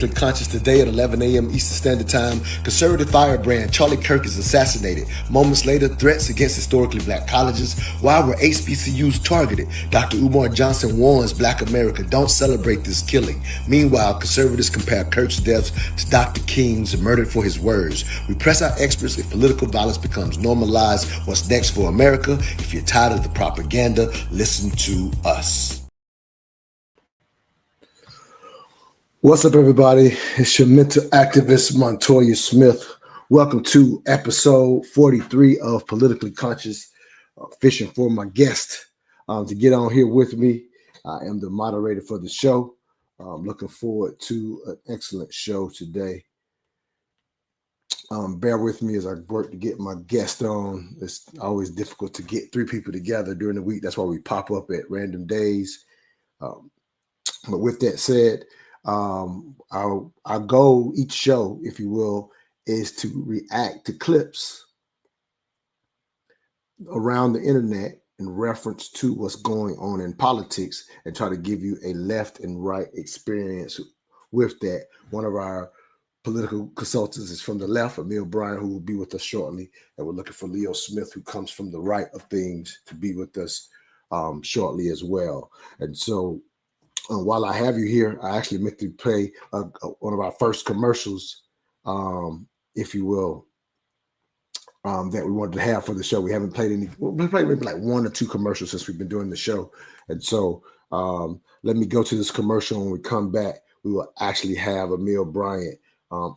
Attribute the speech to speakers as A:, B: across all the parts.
A: Conscious today at 11 a.m. Eastern Standard Time, conservative firebrand Charlie Kirk is assassinated. Moments later, threats against historically black colleges. Why were HBCUs targeted? Dr. Umar Johnson warns black America, don't celebrate this killing. Meanwhile, conservatives compare Kirk's death to Dr. King's murdered for his words. We press our experts if political violence becomes normalized. What's next for America? If you're tired of the propaganda, listen to us. What's up, everybody? It's your mental activist, Montoya Smith. Welcome to episode 43 of Politically Conscious, fishing for my guest to get on here with me. I am the moderator for the show. I'm looking forward to an excellent show today. Bear with me as I work to get my guest on. It's always difficult to get three people together during the week. That's why we pop up at random days. But with that said, our goal each show, if you will, is to react to clips around the internet in reference to what's going on in politics and try to give you a left and right experience with that. One of our political consultants is from the left, Umar Johnson, who will be with us shortly, and we're looking for Leo Smith, who comes from the right of things, to be with us shortly as well. And so while I have you here, I actually meant to play one of our first commercials, if you will, that we wanted to have for the show. We haven't played any. We played maybe like one or two commercials since we've been doing the show. And so let me go to this commercial. When we come back, we will actually have Emil Bryant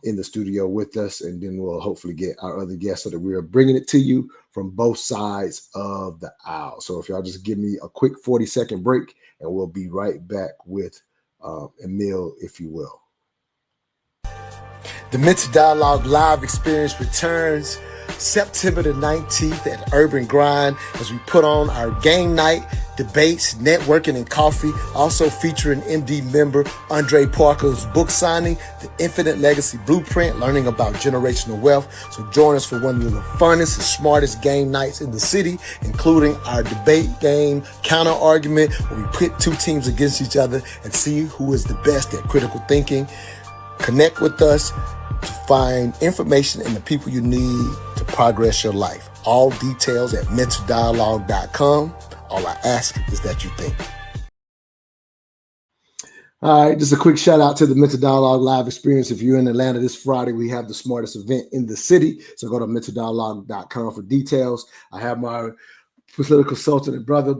A: in the studio with us, and then we'll hopefully get our other guests so that we are bringing it to you from both sides of the aisle. So if y'all just give me a quick 40-second break, and we'll be right back with Emil, if you will. The Mental Dialogue Live experience returns September the 19th at Urban Grind as we put on our game night, debates, networking, and coffee. Also featuring MD member Andre Parker's book signing, The Infinite Legacy Blueprint, learning about generational wealth. So join us for one of the funnest and smartest game nights in the city, including our debate game, counter argument, where we pit two teams against each other and see who is the best at critical thinking. Connect with us to find information and the people you need to progress your life. All details at mentaldialogue.com. All I ask is that you think. All right, just a quick shout out to the Mental Dialogue Live experience. If you're in Atlanta this Friday, we have the smartest event in the city. So go to mentaldialogue.com for details. I have my political consultant and brother,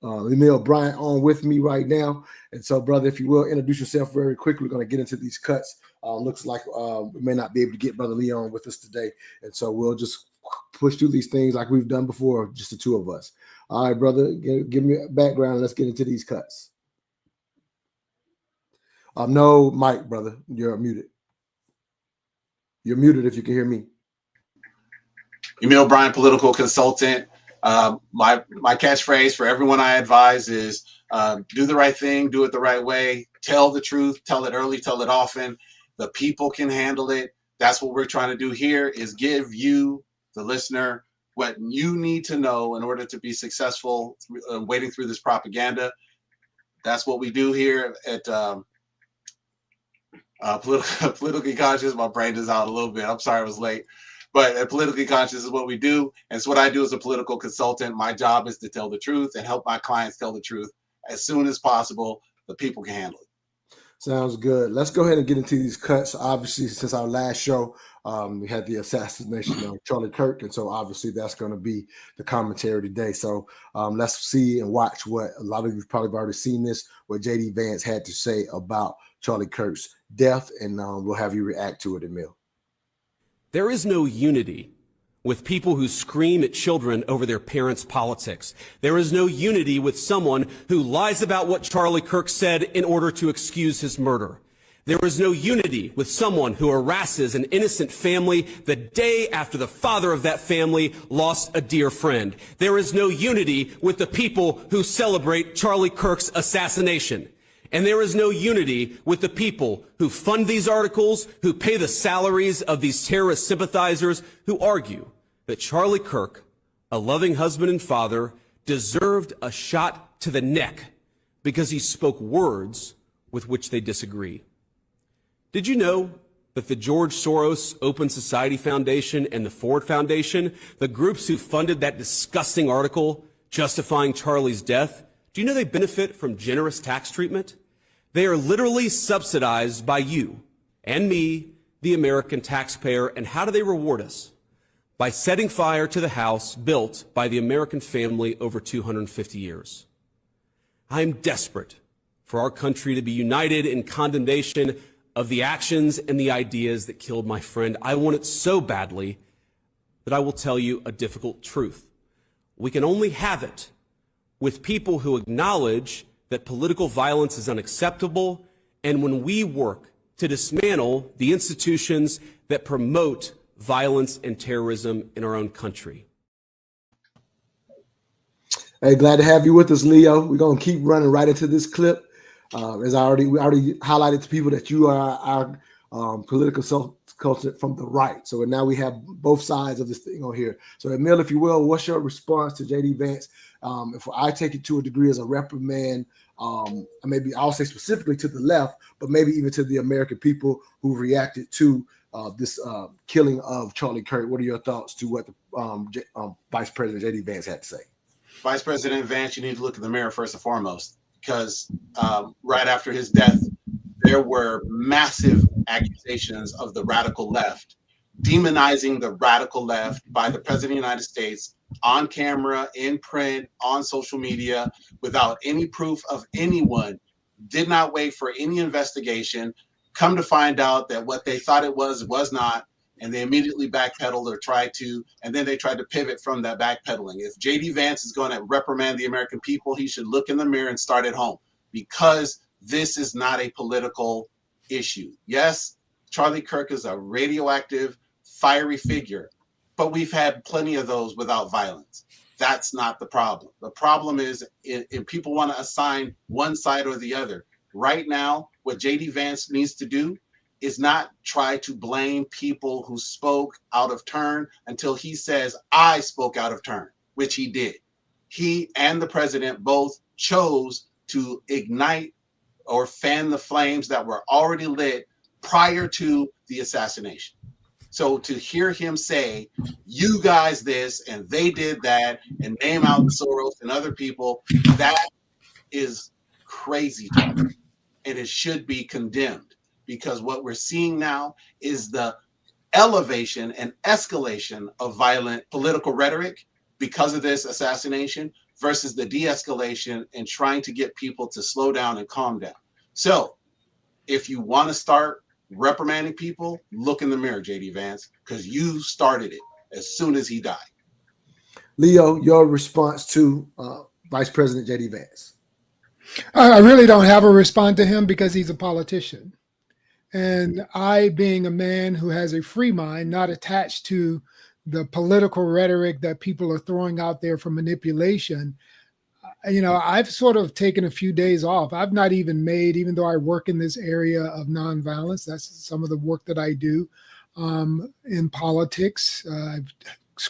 A: Emil Bryant, on with me right now. And so, brother, if you will, introduce yourself very quickly. We're going to get into these cuts. Looks like we may not be able to get Brother Leon with us today. And so we'll just push through these things like we've done before, just the two of us. All right, brother, give me a background. Let's get into these cuts. No mic, brother. You're muted. You're muted if you can hear me.
B: Emil Bryant, political consultant. My catchphrase for everyone I advise is do the right thing, do it the right way, tell the truth, tell it early, tell it often. The people can handle it. That's what we're trying to do here, is give you, the listener, what you need to know in order to be successful wading through this propaganda. That's what we do here at Politically Conscious. My brain is out a little bit. I'm sorry I was late. But at Politically Conscious is what we do. And it's what I do as a political consultant. My job is to tell the truth and help my clients tell the truth as soon as possible. The people can handle it.
A: Sounds good. Let's go ahead and get into these cuts. Obviously, since our last show, we had the assassination of Charlie Kirk. And so obviously that's going to be the commentary today. So let's see and watch what a lot of you probably have already seen this, what J.D. Vance had to say about Charlie Kirk's death. And we'll have you react to it, Emil.
C: There is no unity with people who scream at children over their parents' politics. There is no unity with someone who lies about what Charlie Kirk said in order to excuse his murder. There is no unity with someone who harasses an innocent family the day after the father of that family lost a dear friend. There is no unity with the people who celebrate Charlie Kirk's assassination. And there is no unity with the people who fund these articles, who pay the salaries of these terrorist sympathizers, who argue that Charlie Kirk, a loving husband and father, deserved a shot to the neck because he spoke words with which they disagree. Did you know that the George Soros Open Society Foundation and the Ford Foundation, the groups who funded that disgusting article justifying Charlie's death, do you know they benefit from generous tax treatment? They are literally subsidized by you and me, the American taxpayer. And how do they reward us? By setting fire to the house built by the American family over 250 years. I am desperate for our country to be united in condemnation of the actions and the ideas that killed my friend. I want it so badly that I will tell you a difficult truth. We can only have it with people who acknowledge that political violence is unacceptable, and when we work to dismantle the institutions that promote violence and terrorism in our own country.
A: Hey, glad to have you with us, Leo. We're going to keep running right into this clip. As we already highlighted to people that you are our political consultant from the right. So now we have both sides of this thing on here. So Emil, if you will, what's your response to J.D. Vance? If I take it to a degree as a reprimand, maybe I'll say specifically to the left, but maybe even to the American people who reacted to this killing of Charlie Kirk. What are your thoughts to what the Vice President J.D. Vance had to say?
B: Vice President Vance, you need to look in the mirror first and foremost, because right after his death, there were massive accusations of the radical left, demonizing the radical left by the President of the United States on camera, in print, on social media, without any proof of anyone, did not wait for any investigation, come to find out that what they thought it was not, and they immediately backpedaled or tried to, and then they tried to pivot from that backpedaling. If J.D. Vance is going to reprimand the American people, he should look in the mirror and start at home, because this is not a political issue. Yes, Charlie Kirk is a radioactive, fiery figure, but we've had plenty of those without violence. That's not the problem. The problem is if people want to assign one side or the other. Right now, what J.D. Vance needs to do is not try to blame people who spoke out of turn until he says, I spoke out of turn, which he did. He and the president both chose to ignite or fan the flames that were already lit prior to the assassination. So to hear him say, you guys this, and they did that, and name out Soros and other people, that is crazy talk. And it should be condemned, because what we're seeing now is the elevation and escalation of violent political rhetoric because of this assassination versus the de-escalation and trying to get people to slow down and calm down. So if you want to start reprimanding people, look in the mirror, J.D. Vance, because you started it as soon as he died.
A: Leo, your response to Vice President J.D. Vance?
D: I really don't have a response to him because he's a politician. And I, being a man who has a free mind, not attached to the political rhetoric that people are throwing out there for manipulation, I've sort of taken a few days off. I've not even even though I work in this area of nonviolence, that's some of the work that I do in politics. I've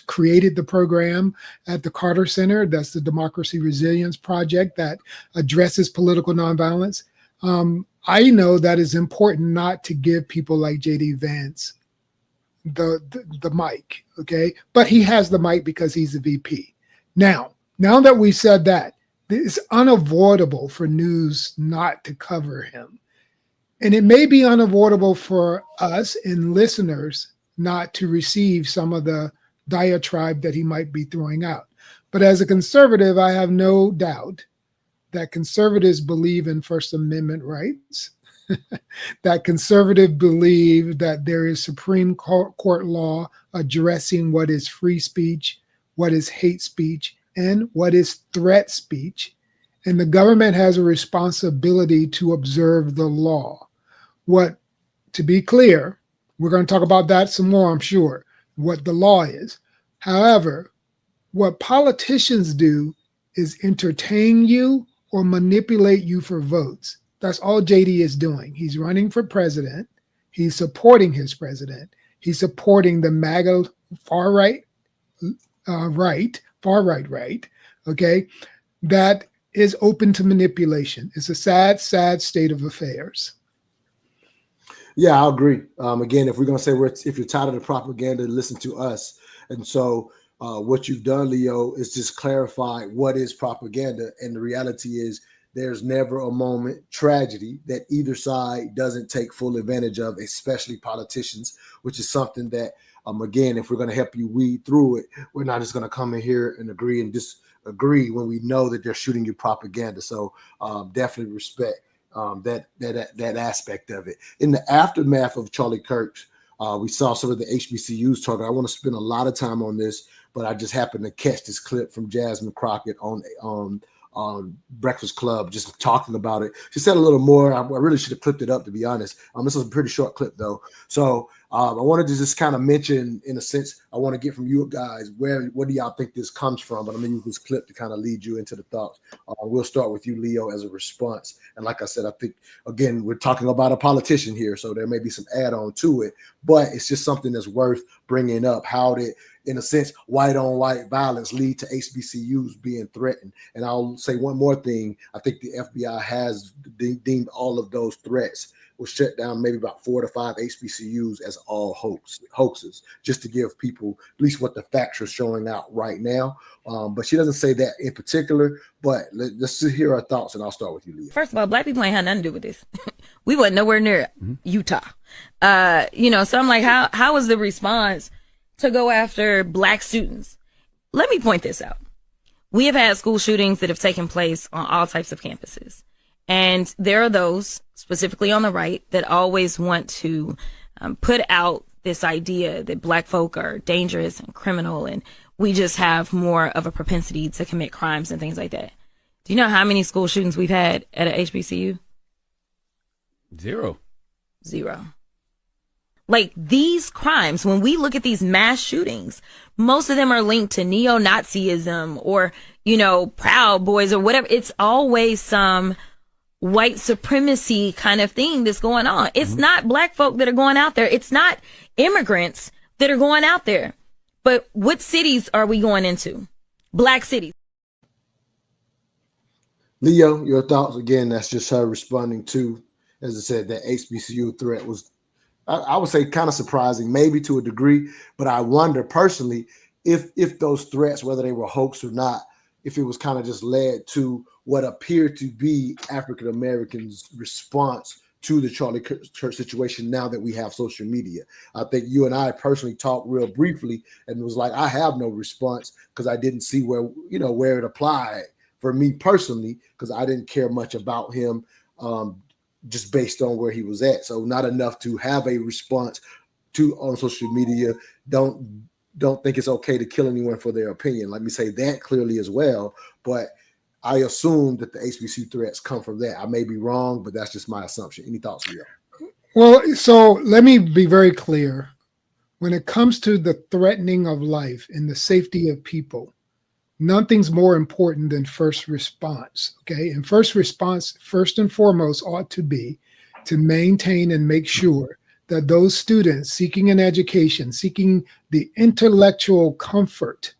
D: created the program at the Carter Center. That's the Democracy Resilience Project that addresses political nonviolence. I know that it's important not to give people like J.D. Vance the mic, okay? But he has the mic because he's a VP. Now that we said that, it's unavoidable for news not to cover him. And it may be unavoidable for us and listeners not to receive some of the diatribe that he might be throwing out. But as a conservative, I have no doubt that conservatives believe in First Amendment rights, that conservatives believe that there is Supreme Court law addressing what is free speech, what is hate speech, and what is threat speech. And the government has a responsibility to observe the law. To be clear, we're going to talk about that some more, I'm sure, what the law is. However, what politicians do is entertain you or manipulate you for votes. That's all JD is doing. He's running for president. He's supporting his president. He's supporting the MAGA far right, okay, that is open to manipulation. It's a sad, sad state of affairs.
A: Yeah, I agree. Again, if we're gonna say if you're tired of the propaganda, listen to us. And so, what you've done, Leo, is just clarify what is propaganda, and the reality is there's never a moment tragedy that either side doesn't take full advantage of, especially politicians, which is something that, again, if we're gonna help you weed through it, we're not just gonna come in here and agree and disagree when we know that they're shooting you propaganda. So, definitely respect that aspect of it. In the aftermath of Charlie Kirk, we saw some of the HBCUs talking. I want to spend a lot of time on this, but I just happened to catch this clip from Jasmine Crockett on Breakfast Club, just talking about it. She said a little more. I really should have clipped it up, to be honest. This was a pretty short clip, though. So I wanted to just kind of mention, in a sense, I want to get from you guys, what do y'all think this comes from? But I'm going to use this clip to kind of lead you into the thoughts. We'll start with you, Leo, as a response. And like I said, I think, again, we're talking about a politician here, so there may be some add-on to it, but it's just something that's worth bringing up. How did, in a sense, white-on-white violence lead to HBCUs being threatened? And I'll say one more thing. I think the FBI has deemed all of those threats, will shut down maybe about 4 to 5 HBCUs as all hoaxes, just to give people at least what the facts are showing out right now. But she doesn't say that in particular, but let's just hear her thoughts, and I'll start with you, Leah.
E: First of all, black people ain't had nothing to do with this. We wasn't nowhere near Utah. So I'm like, how was the response to go after black students? Let me point this out. We have had school shootings that have taken place on all types of campuses. And there are those, specifically on the right, that always want to put out this idea that black folk are dangerous and criminal, and we just have more of a propensity to commit crimes and things like that. Do you know how many school shootings we've had at a HBCU?
F: Zero.
E: Like, these crimes, when we look at these mass shootings, most of them are linked to neo-Nazism or, Proud Boys or whatever. It's always some white supremacy kind of thing that's going on. It's not black folk that are going out there. It's not immigrants that are going out there. But what cities are we going into? Black cities.
A: Leo, your thoughts? Again, that's just her responding to, as I said, that HBCU threat was, I would say, kind of surprising, maybe to a degree. But I wonder personally if those threats, whether they were hoax or not, if it was kind of just led to what appeared to be African Americans' response to the Charlie Kirk situation now that we have social media. I think you and I personally talked real briefly and was like, I have no response because I didn't see where it applied for me personally, because I didn't care much about him just based on where he was at. So not enough to have a response to on social media. Don't think it's okay to kill anyone for their opinion. Let me say that clearly as well. But I assume that the HBCU threats come from that. I may be wrong, but that's just my assumption. Any thoughts, Leo?
D: Well, so let me be very clear. When it comes to the threatening of life and the safety of people, nothing's more important than first response. Okay. And first response, first and foremost, ought to be to maintain and make sure that those students seeking an education, seeking the intellectual comfort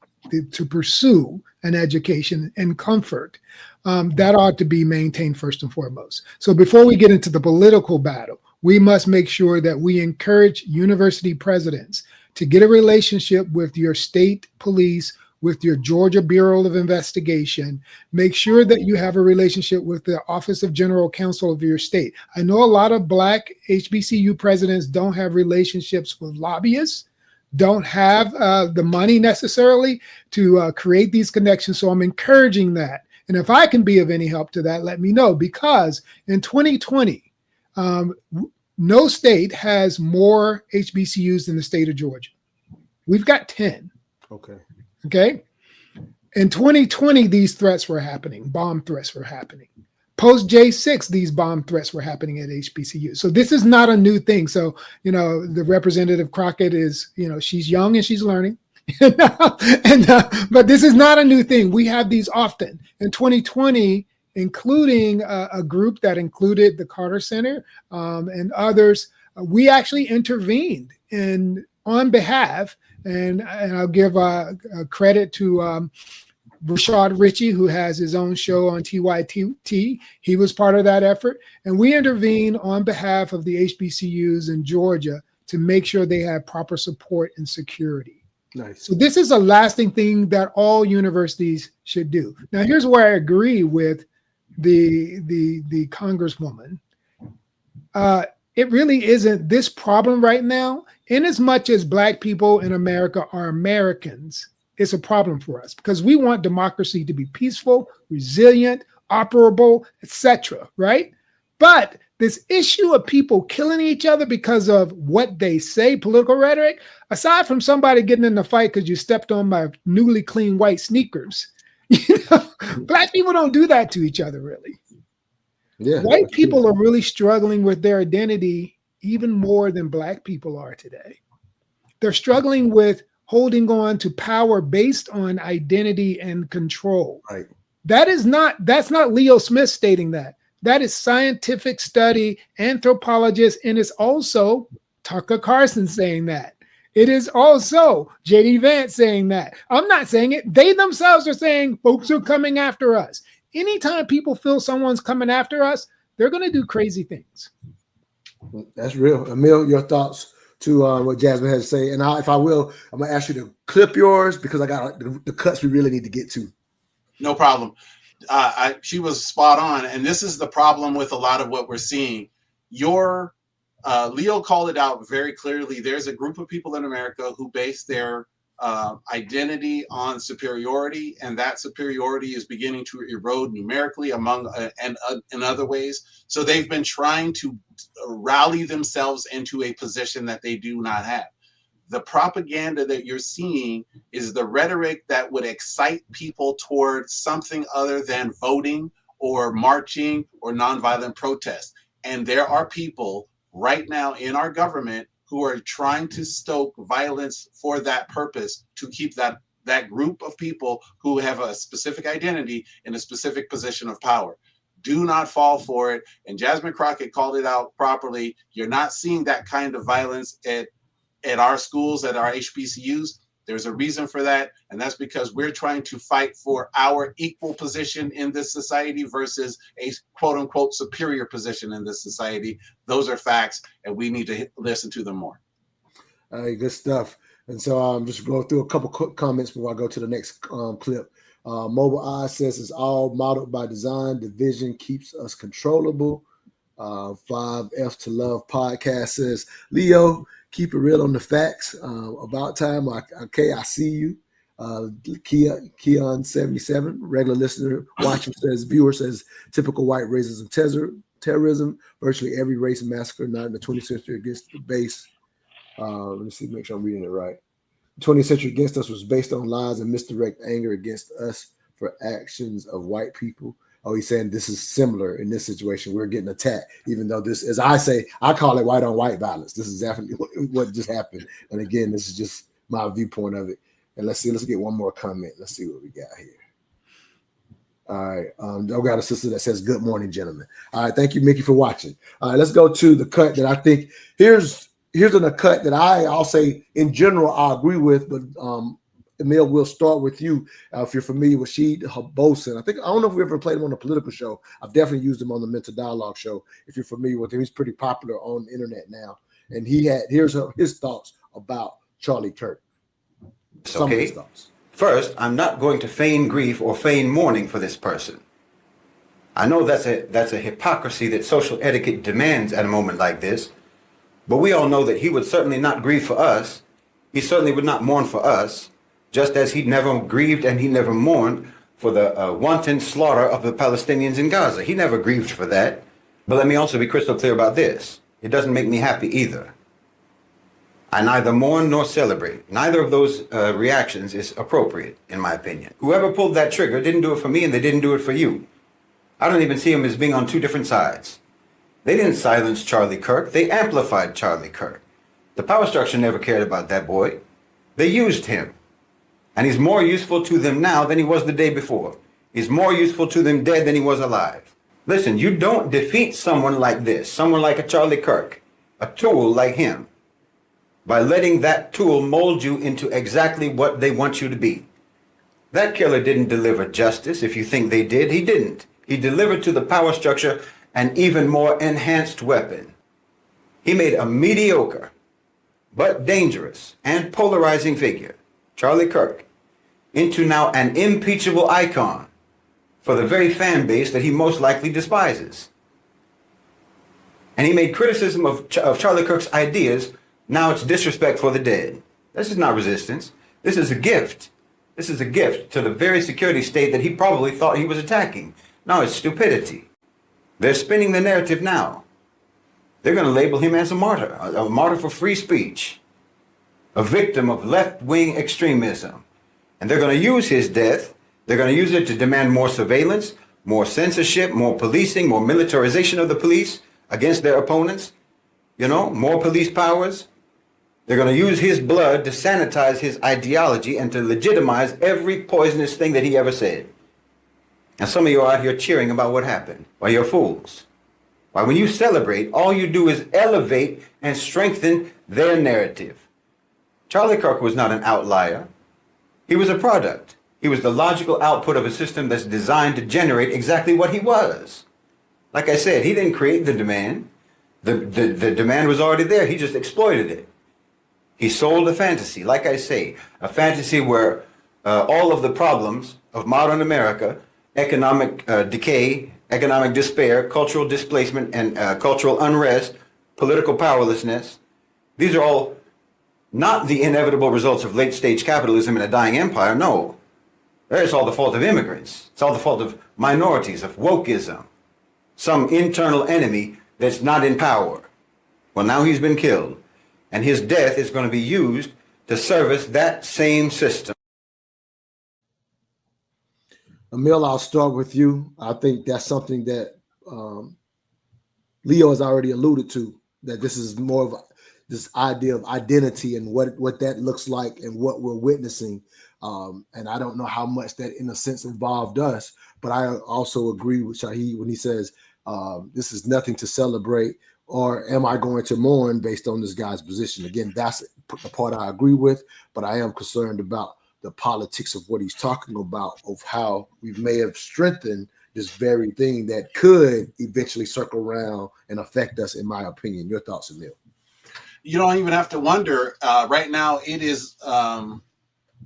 D: to pursue an education and comfort, that ought to be maintained first and foremost. So before we get into the political battle, we must make sure that we encourage university presidents to get a relationship with your state police, with your Georgia Bureau of Investigation. Make sure that you have a relationship with the Office of General Counsel of your state. I know a lot of Black HBCU presidents don't have relationships with lobbyists, don't have the money necessarily to create these connections. So I'm encouraging that. And if I can be of any help to that, let me know, because in 2020, no state has more HBCUs than the state of Georgia. We've got 10. Okay. In 2020, these threats were happening. Bomb threats were happening. Post J6, these bomb threats were happening at HBCU. So this is not a new thing. So, the Representative Crockett is, she's young and she's learning. But this is not a new thing. We have these often. In 2020, including a group that included the Carter Center and others, we actually intervened on behalf. And I'll give credit to Rashad Ritchie, who has his own show on TYT, he was part of that effort. And we intervened on behalf of the HBCUs in Georgia to make sure they had proper support and security.
A: Nice.
D: So this is a lasting thing that all universities should do. Now, here's where I agree with the Congresswoman. It really isn't this problem right now. In as much as Black people in America are Americans, it's a problem for us because we want democracy to be peaceful, resilient, operable, etc. Right? But this issue of people killing each other because of what they say, political rhetoric, aside from somebody getting in a fight because you stepped on my newly clean white sneakers, Black people don't do that to each other, really.
A: Yeah,
D: white people are really struggling with their identity even more than Black people are today. They're struggling with holding on to power based on identity and control.
A: Right.
D: That's not Leo Smith stating that. That is scientific study, anthropologists, and it's also Tucker Carlson saying that. It is also J.D. Vance saying that. I'm not saying it. They themselves are saying folks are coming after us. Anytime people feel someone's coming after us, they're going to do crazy things.
A: That's real. Emil, your thoughts to what Jasmine had to say. And if I will, I'm going to ask you to clip yours because I got the cuts we really need to get to.
B: No problem. She was spot on. And this is the problem with a lot of what we're seeing. Leo called it out very clearly. There's a group of people in America who base their identity on superiority, and that superiority is beginning to erode numerically and in other ways. So they've been trying to rally themselves into a position that they do not have. The propaganda that you're seeing is the rhetoric that would excite people towards something other than voting or marching or nonviolent protest. And there are people right now in our government who are trying to stoke violence for that purpose, to keep that group of people who have a specific identity in a specific position of power. Do not fall for it. And Jasmine Crockett called it out properly. You're not seeing that kind of violence at our schools, at our HBCUs. There's a reason for that, and that's because we're trying to fight for our equal position in this society versus a quote-unquote superior position in this society. Those are facts, and we need to listen to them more.
A: All right, good stuff. And so I'm just go through a couple quick comments before I go to the next clip. Mobile Eye says it's all modeled by design. Division keeps us controllable. 5F to Love podcast says, Leo, keep it real on the facts. About time. Okay, I see you. Keon77, regular listener, watcher says, viewer says, typical white racism, terrorism, virtually every race massacre, not in the 20th century against the base. Let me see, make sure I'm reading it right. The 20th century against us was based on lies and misdirect anger against us for actions of white people. Oh, he's saying this is similar in this situation. We're getting attacked, even though this, as I say, I call it white on white violence. This is definitely what just happened. And again, this is just my viewpoint of it. And let's get one more comment. Let's see what we got here. All right. I got a sister that says, good morning, gentlemen. All right. Thank you, Mickey, for watching. All right. Let's go to the cut that I think here's a cut that I'll say in general, I agree with, but Emil, we'll start with you. If you're familiar with Sheed Bosun, I don't know if we ever played him on a political show. I've definitely used him on the Mental Dialogue show. If you're familiar with him, he's pretty popular on the internet now. And here's his thoughts about Charlie Kirk. Some of his thoughts.
G: First, I'm not going to feign grief or feign mourning for this person. I know that's a hypocrisy that social etiquette demands at a moment like this, but we all know that he would certainly not grieve for us. He certainly would not mourn for us, just as he never grieved and he never mourned for the wanton slaughter of the Palestinians in Gaza. He never grieved for that. But let me also be crystal clear about this. It doesn't make me happy either. I neither mourn nor celebrate. Neither of those reactions is appropriate, in my opinion. Whoever pulled that trigger didn't do it for me, and they didn't do it for you. I don't even see them as being on two different sides. They didn't silence Charlie Kirk. They amplified Charlie Kirk. The power structure never cared about that boy. They used him. And he's more useful to them now than he was the day before. He's more useful to them dead than he was alive. Listen, you don't defeat someone like this, someone like a Charlie Kirk, a tool like him, by letting that tool mold you into exactly what they want you to be. That killer didn't deliver justice. If you think they did, he didn't. He delivered to the power structure an even more enhanced weapon. He made a mediocre, but dangerous and polarizing figure, Charlie Kirk, into now an impeachable icon for the very fan base that he most likely despises. And he made criticism of Charlie Kirk's ideas. Now it's disrespect for the dead. This is not resistance. This is a gift. This is a gift to the very security state that he probably thought he was attacking. No, it's stupidity. They're spinning the narrative now. They're going to label him as a martyr for free speech, a victim of left-wing extremism. And they're going to use his death. They're going to use it to demand more surveillance, more censorship, more policing, more militarization of the police against their opponents, more police powers. They're going to use his blood to sanitize his ideology and to legitimize every poisonous thing that he ever said. And some of you are out here cheering about what happened. Why, you're fools. Why, when you celebrate, all you do is elevate and strengthen their narrative. Charlie Kirk was not an outlier. He was a product. He was the logical output of a system that's designed to generate exactly what he was. Like I said, he didn't create the demand. The demand was already there. He just exploited it. He sold a fantasy, like I say, a fantasy where all of the problems of modern America, economic decay, economic despair, cultural displacement, and cultural unrest, political powerlessness, these are all not the inevitable results of late-stage capitalism in a dying empire. No, it's all the fault of immigrants. It's all the fault of minorities, of wokeism, some internal enemy that's not in power. Well, now he's been killed. And his death is going to be used to service that same system.
A: Emil, I'll start with you. I think that's something that Leo has already alluded to, that this is more of this idea of identity and what that looks like and what we're witnessing. And I don't know how much that, in a sense, involved us, but I also agree with Shahid when he says this is nothing to celebrate. Or am I going to mourn based on this guy's position? Again, that's the part I agree with, but I am concerned about the politics of what he's talking about, of how we may have strengthened this very thing that could eventually circle around and affect us, in my opinion. Your thoughts, Emil?
B: You don't even have to wonder. Right now, it is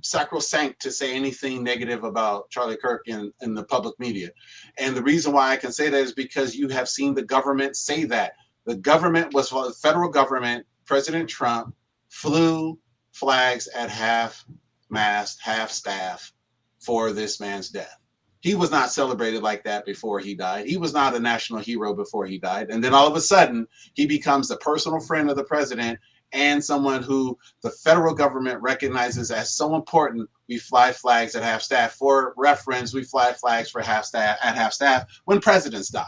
B: sacrosanct to say anything negative about Charlie Kirk in the public media. And the reason why I can say that is because you have seen the government say that. The government was, the federal government, President Trump flew flags at half-mast, half-staff for this man's death. He was not celebrated like that before he died. He was not a national hero before he died. And then all of a sudden, he becomes the personal friend of the president and someone who the federal government recognizes as so important. We fly flags at half-staff. For reference, we fly flags for half-staff at half-staff when presidents die,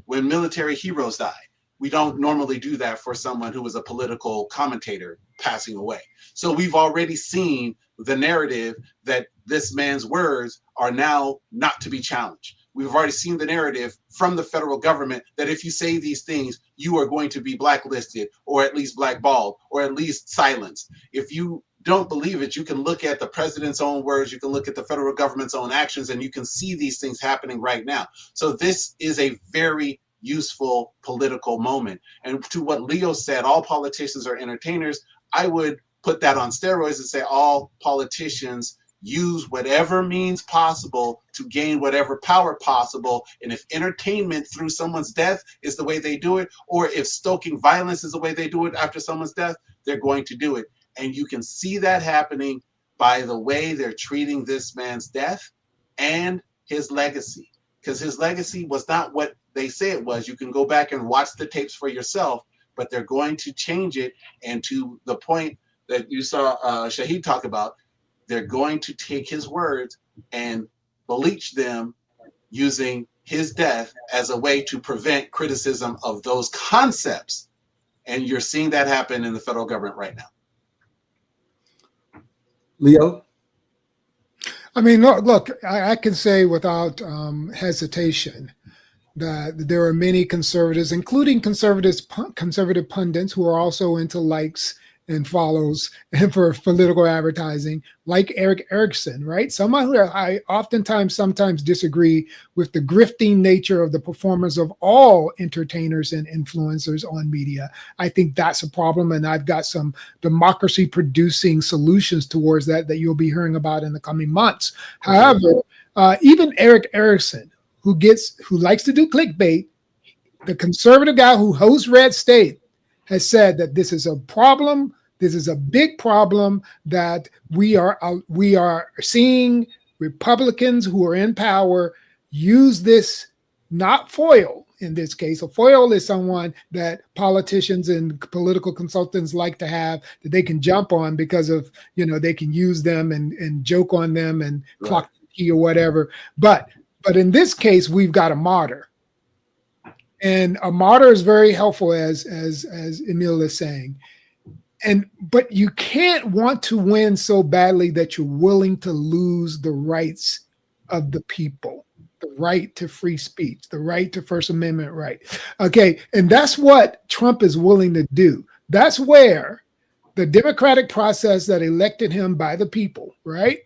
B: when military heroes die. We don't normally do that for someone who was a political commentator passing away. So we've already seen the narrative that this man's words are now not to be challenged. We've already seen the narrative from the federal government that if you say these things, you are going to be blacklisted, or at least blackballed, or at least silenced. If you don't believe it, you can look at the president's own words, you can look at the federal government's own actions, and you can see these things happening right now. So this is a very useful political moment. And to what Leo said, all politicians are entertainers, I would put that on steroids and say all politicians use whatever means possible to gain whatever power possible. And if entertainment through someone's death is the way they do it, or if stoking violence is the way they do it after someone's death, they're going to do it. And you can see that happening by the way they're treating this man's death and his legacy. Because his legacy was not what they say it was. You can go back and watch the tapes for yourself, but they're going to change it. And to the point that you saw Shahid talk about, they're going to take his words and bleach them using his death as a way to prevent criticism of those concepts. And you're seeing that happen in the federal government right now.
A: Leo?
D: I mean, look, I can say without hesitation that there are many conservatives, including conservative pundits, who are also into likes and follows him for political advertising, like Eric Erickson, right? Someone who I sometimes disagree with the grifting nature of the performance of all entertainers and influencers on media. I think that's a problem, and I've got some democracy producing solutions towards that you'll be hearing about in the coming months. However, even Eric Erickson, who likes to do clickbait, the conservative guy who hosts Red State, has said that this is a problem. This is a big problem that we are seeing Republicans who are in power use this, not foil in this case. A foil is someone that politicians and political consultants like to have that they can jump on because of, they can use them and joke on them and clock the key or whatever. But in this case, we've got a martyr. And a martyr is very helpful, as Emil is saying. But you can't want to win so badly that you're willing to lose the rights of the people, the right to free speech, the right to First Amendment right. Okay, and that's what Trump is willing to do. That's where the democratic process that elected him by the people, right?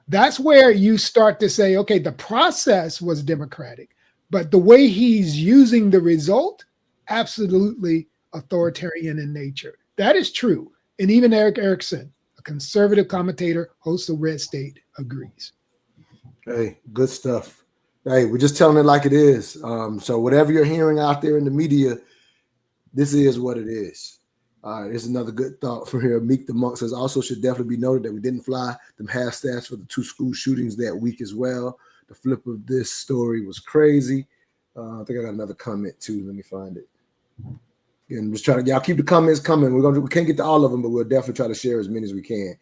D: That's where you start to say, okay, the process was democratic, but the way he's using the result, absolutely authoritarian in nature. That is true. And even Eric Erickson, a conservative commentator, host of Red State, agrees.
A: Hey, good stuff. Hey, we're just telling it like it is. So whatever you're hearing out there in the media, this is what it is. Here's another good thought from here. Meek the Monk says, also should definitely be noted that we didn't fly them half stats for the 2 school shootings that week as well. The flip of this story was crazy. I think I got another comment too. Let me find it. Again, just trying to, y'all keep the comments coming. We can't get to all of them, but we'll definitely try to share as many as we can.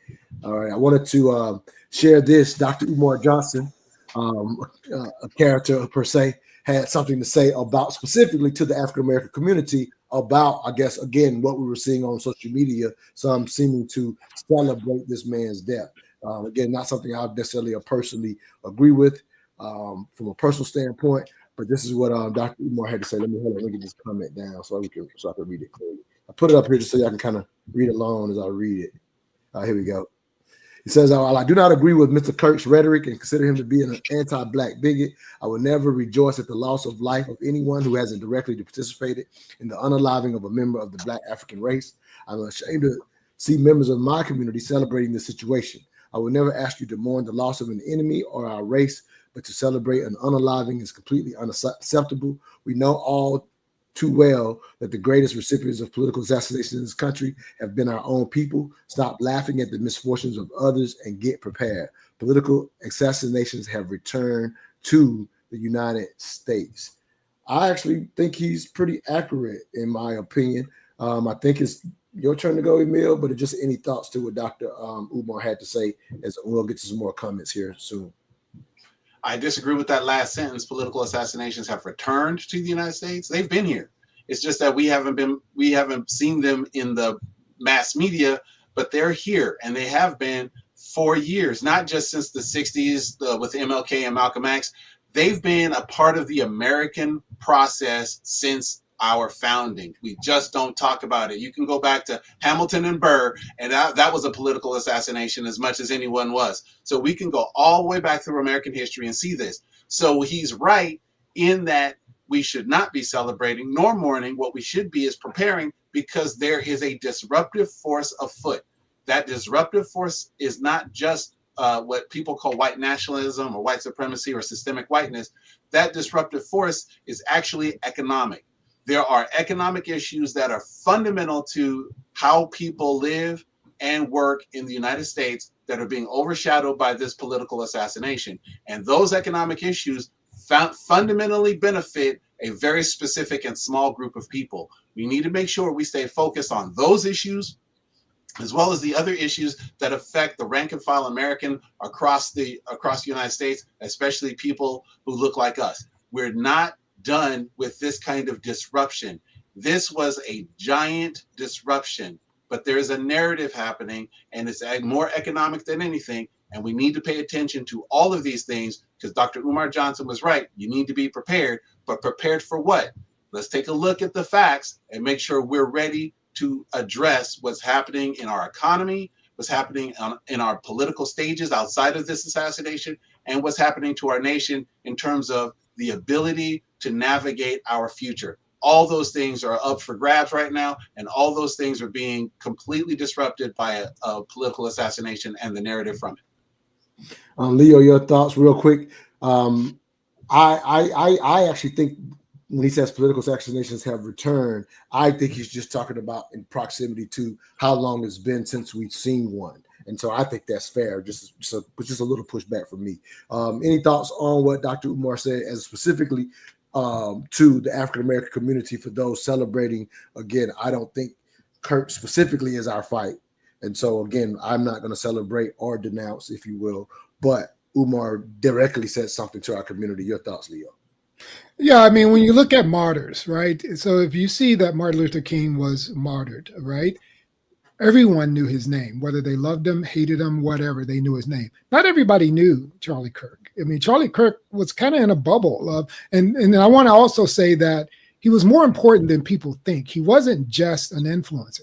A: All right. I wanted to share this. Dr. Umar Johnson, a character per se, had something to say about specifically to the African-American community about, I guess, again, what we were seeing on social media, some seeming to celebrate this man's death. Again, not something I necessarily personally agree with from a personal standpoint, but this is what Dr. Umar had to say. Let me get this comment down so I can read it clearly. I put it up here just so y'all can kind of read along as I read it. Here we go. He says, while I do not agree with Mr. Kirk's rhetoric and consider him to be an anti-Black bigot, I will never rejoice at the loss of life of anyone who hasn't directly participated in the unaliving of a member of the Black African race. I'm ashamed to see members of my community celebrating this situation. I will never ask you to mourn the loss of an enemy or our race, but to celebrate an unaliving is completely unacceptable. We know all too well that the greatest recipients of political assassination in this country have been our own people. Stop laughing at the misfortunes of others and get prepared. Political assassinations have returned to the United States. I actually think he's pretty accurate in my opinion. I think it's your turn to go, Emil, but just any thoughts to what Dr. Umar had to say, as we'll get to some more comments here soon.
B: I disagree with that last sentence. Political assassinations have returned to the United States. They've been here. It's just that we haven't seen them in the mass media, but they're here and they have been for years, not just since the 60s with MLK and Malcolm X. They've been a part of the American process since our founding. We just don't talk about it. You can go back to Hamilton and Burr, and that was a political assassination as much as anyone was. So we can go all the way back through American history and see this. So he's right in that we should not be celebrating nor mourning. What we should be is preparing, because there is a disruptive force afoot. That disruptive force is not just what people call white nationalism or white supremacy or systemic whiteness. That disruptive force is actually economic. There are economic issues that are fundamental to how people live and work in the United States that are being overshadowed by this political assassination. And those economic issues fundamentally benefit a very specific and small group of people. We need to make sure we stay focused on those issues, as well as the other issues that affect the rank and file American across the United States, especially people who look like us. We're not done with this kind of disruption. This was a giant disruption, but there is a narrative happening, and it's more economic than anything. And we need to pay attention to all of these things, because Dr. Umar Johnson was right. You need to be prepared, but prepared for what? Let's take a look at the facts and make sure we're ready to address what's happening in our economy, what's happening in our political stages outside of this assassination, and what's happening to our nation in terms of the ability to navigate our future. All those things are up for grabs right now, and all those things are being completely disrupted by a political assassination and the narrative from it.
A: Leo, your thoughts real quick. I actually think when he says political assassinations have returned, I think he's just talking about in proximity to how long it's been since we've seen one. And so I think that's fair, just a little pushback from me. Any thoughts on what Dr. Umar said as specifically to the African-American community for those celebrating? Again, I don't think Kirk specifically is our fight. And so, again, I'm not going to celebrate or denounce, if you will, but Umar directly said something to our community. Your thoughts, Leo?
D: Yeah, I mean, when you look at martyrs, right? So if you see that Martin Luther King was martyred, right? Everyone knew his name, whether they loved him, hated him, whatever, they knew his name. Not everybody knew Charlie Kirk. I mean, Charlie Kirk was kind of in a bubble. And I want to also say that he was more important than people think. He wasn't just an influencer.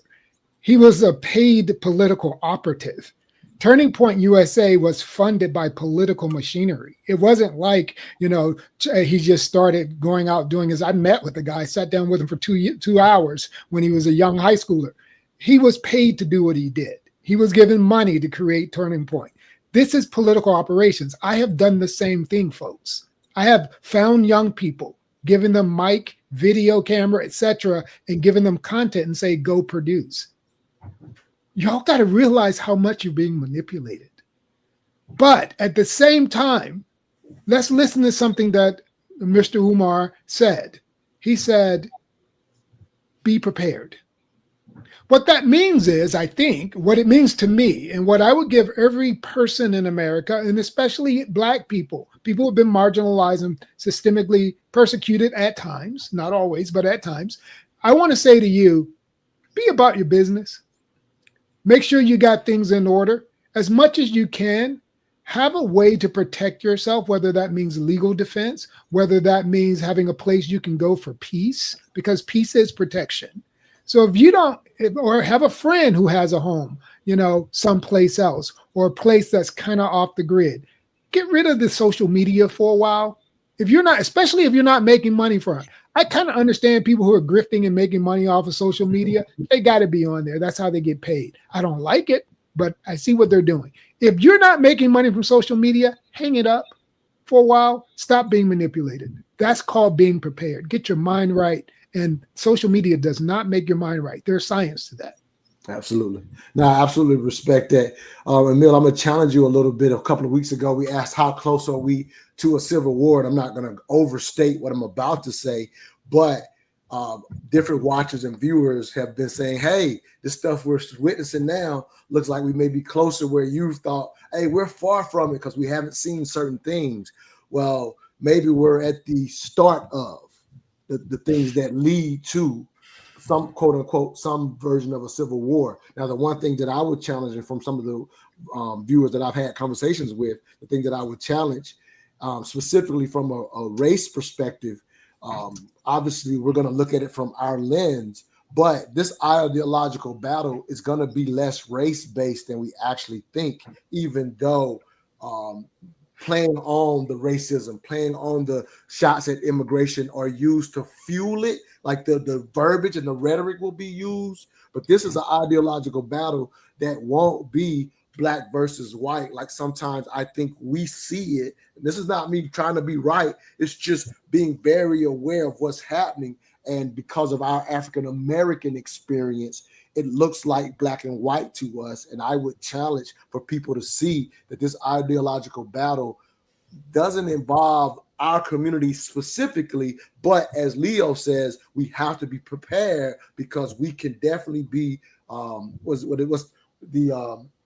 D: He was a paid political operative. Turning Point USA was funded by political machinery. It wasn't like, he just started going out doing his. I met with the guy, sat down with him for 2 hours when he was a young high schooler. He was paid to do what he did. He was given money to create Turning Point. This is political operations. I have done the same thing, folks. I have found young people, given them mic, video camera, etc., and given them content and say, go produce. Y'all got to realize how much you're being manipulated. But at the same time, let's listen to something that Mr. Umar said. He said, be prepared. What that means is, I think, what it means to me, and what I would give every person in America, and especially Black people who have been marginalized and systemically persecuted at times, not always, but at times, I want to say to you, be about your business. Make sure you got things in order. As much as you can, have a way to protect yourself, whether that means legal defense, whether that means having a place you can go for peace, because peace is protection. So if you don't, or have a friend who has a home, someplace else, or a place that's kind of off the grid, get rid of the social media for a while. If you're not, especially if you're not making money from it. I kind of understand people who are grifting and making money off of social media. They got to be on there. That's how they get paid. I don't like it, but I see what they're doing. If you're not making money from social media, hang it up for a while. Stop being manipulated. That's called being prepared. Get your mind right. And social media does not make your mind right. There's science to that.
A: Absolutely. No, I absolutely respect that. Emil, I'm going to challenge you a little bit. A couple of weeks ago, we asked how close are we to a civil war? And I'm not going to overstate what I'm about to say, but different watchers and viewers have been saying, hey, this stuff we're witnessing now looks like we may be closer where you thought, hey, we're far from it because we haven't seen certain things. Well, maybe we're at the start of the things that lead to some quote unquote, some version of a civil war. Now, the one thing that I would challenge, and from some of the viewers that I've had conversations with, the thing that I would challenge specifically from a race perspective, obviously we're going to look at it from our lens, but this ideological battle is going to be less race-based than we actually think, even though playing on the racism, playing on the shots at immigration are used to fuel it, like the verbiage and the rhetoric will be used. But this is an ideological battle that won't be Black versus white. Like sometimes I think we see it. And this is not me trying to be right. It's just being very aware of what's happening. And because of our African-American experience, it looks like black and white to us. And I would challenge for people to see that this ideological battle doesn't involve our community specifically, but as Leo says, we have to be prepared because we can definitely be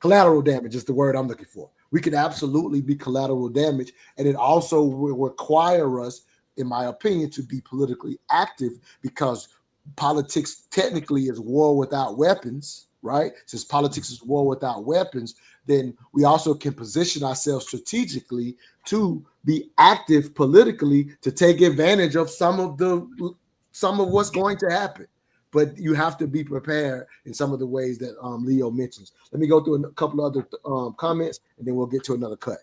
A: collateral damage is the word I'm looking for. We can absolutely be collateral damage, and it also will require us, in my opinion, to be politically active because politics technically is war without weapons, right? Since politics is war without weapons, then we also can position ourselves strategically to be active politically to take advantage of some of what's going to happen. but you have to be prepared in some of the ways that Leo mentions. Let me go through a couple of other comments, and then we'll get to another cut.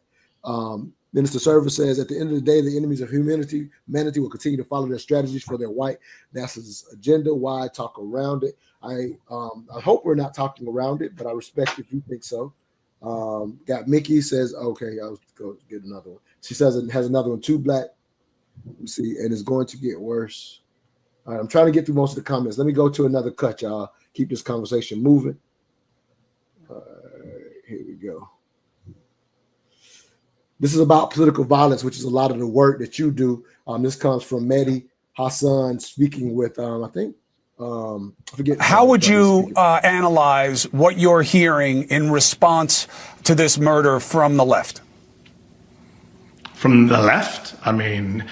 A: Minister Service says, at the end of the day, the enemies of humanity will continue to follow their strategies for their white nationalist agenda. Why talk around it? I hope we're not talking around it, but I respect if you think so. Got Mickey says, okay, I'll go get another one. She says it has another one, too black. Let me see, and it's going to get worse. All right, I'm trying to get through most of the comments. Let me go to another cut, y'all. Keep this conversation moving. Here we go. This is about political violence, which is a lot of the work that you do. This comes from Mehdi Hassan speaking with, I think, I forget.
H: How would you analyze what you're hearing in response to this murder from the left?
I: From the left? I mean,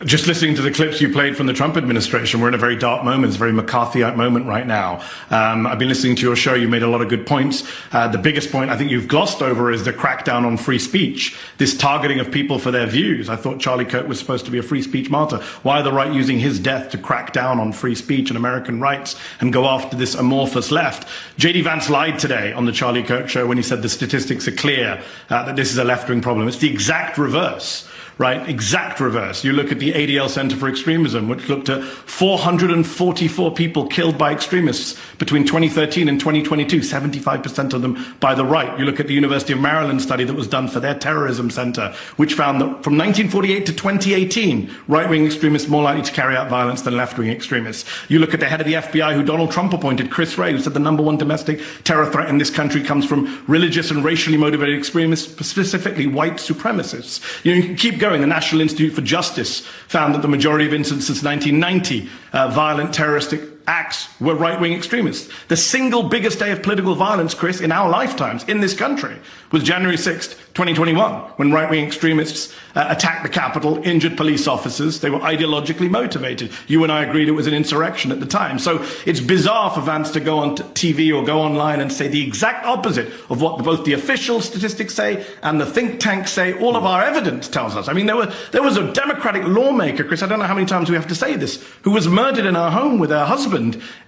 I: just listening to the clips you played from the Trump administration, we're in a very dark moment. It's a very McCarthyite moment right now. I've been listening to your show. You made a lot of good points. The biggest point I think you've glossed over is the crackdown on free speech, this targeting of people for their views. I thought Charlie Kirk was supposed to be a free speech martyr. Why are the right using his death to crack down on free speech and American rights and go after this amorphous left? J.D. Vance lied today on the Charlie Kirk show when he said the statistics are clear that this is a left-wing problem. It's the exact reverse. Right, exact reverse. You look at the ADL Center for Extremism, which looked at 444 people killed by extremists between 2013 and 2022, 75% of them by the right. You look at the University of Maryland study that was done for their terrorism center, which found that from 1948 to 2018, right-wing extremists more likely to carry out violence than left-wing extremists. You look at the head of the FBI, who Donald Trump appointed, Chris Wray, who said the #1 domestic terror threat in this country comes from religious and racially motivated extremists, specifically white supremacists. You can keep going. The National Institute for Justice found that the majority of incidents since 1990, violent terroristic acts were right-wing extremists. The single biggest day of political violence, Chris, in our lifetimes in this country was January 6th, 2021, when right-wing extremists attacked the Capitol, injured police officers. They were ideologically motivated. You and I agreed it was an insurrection at the time. So it's bizarre for Vance to go on TV or go online and say the exact opposite of what both the official statistics say and the think tanks say. All of our evidence tells us. I mean, there was a Democratic lawmaker, Chris, I don't know how many times we have to say this, who was murdered in her home with her husband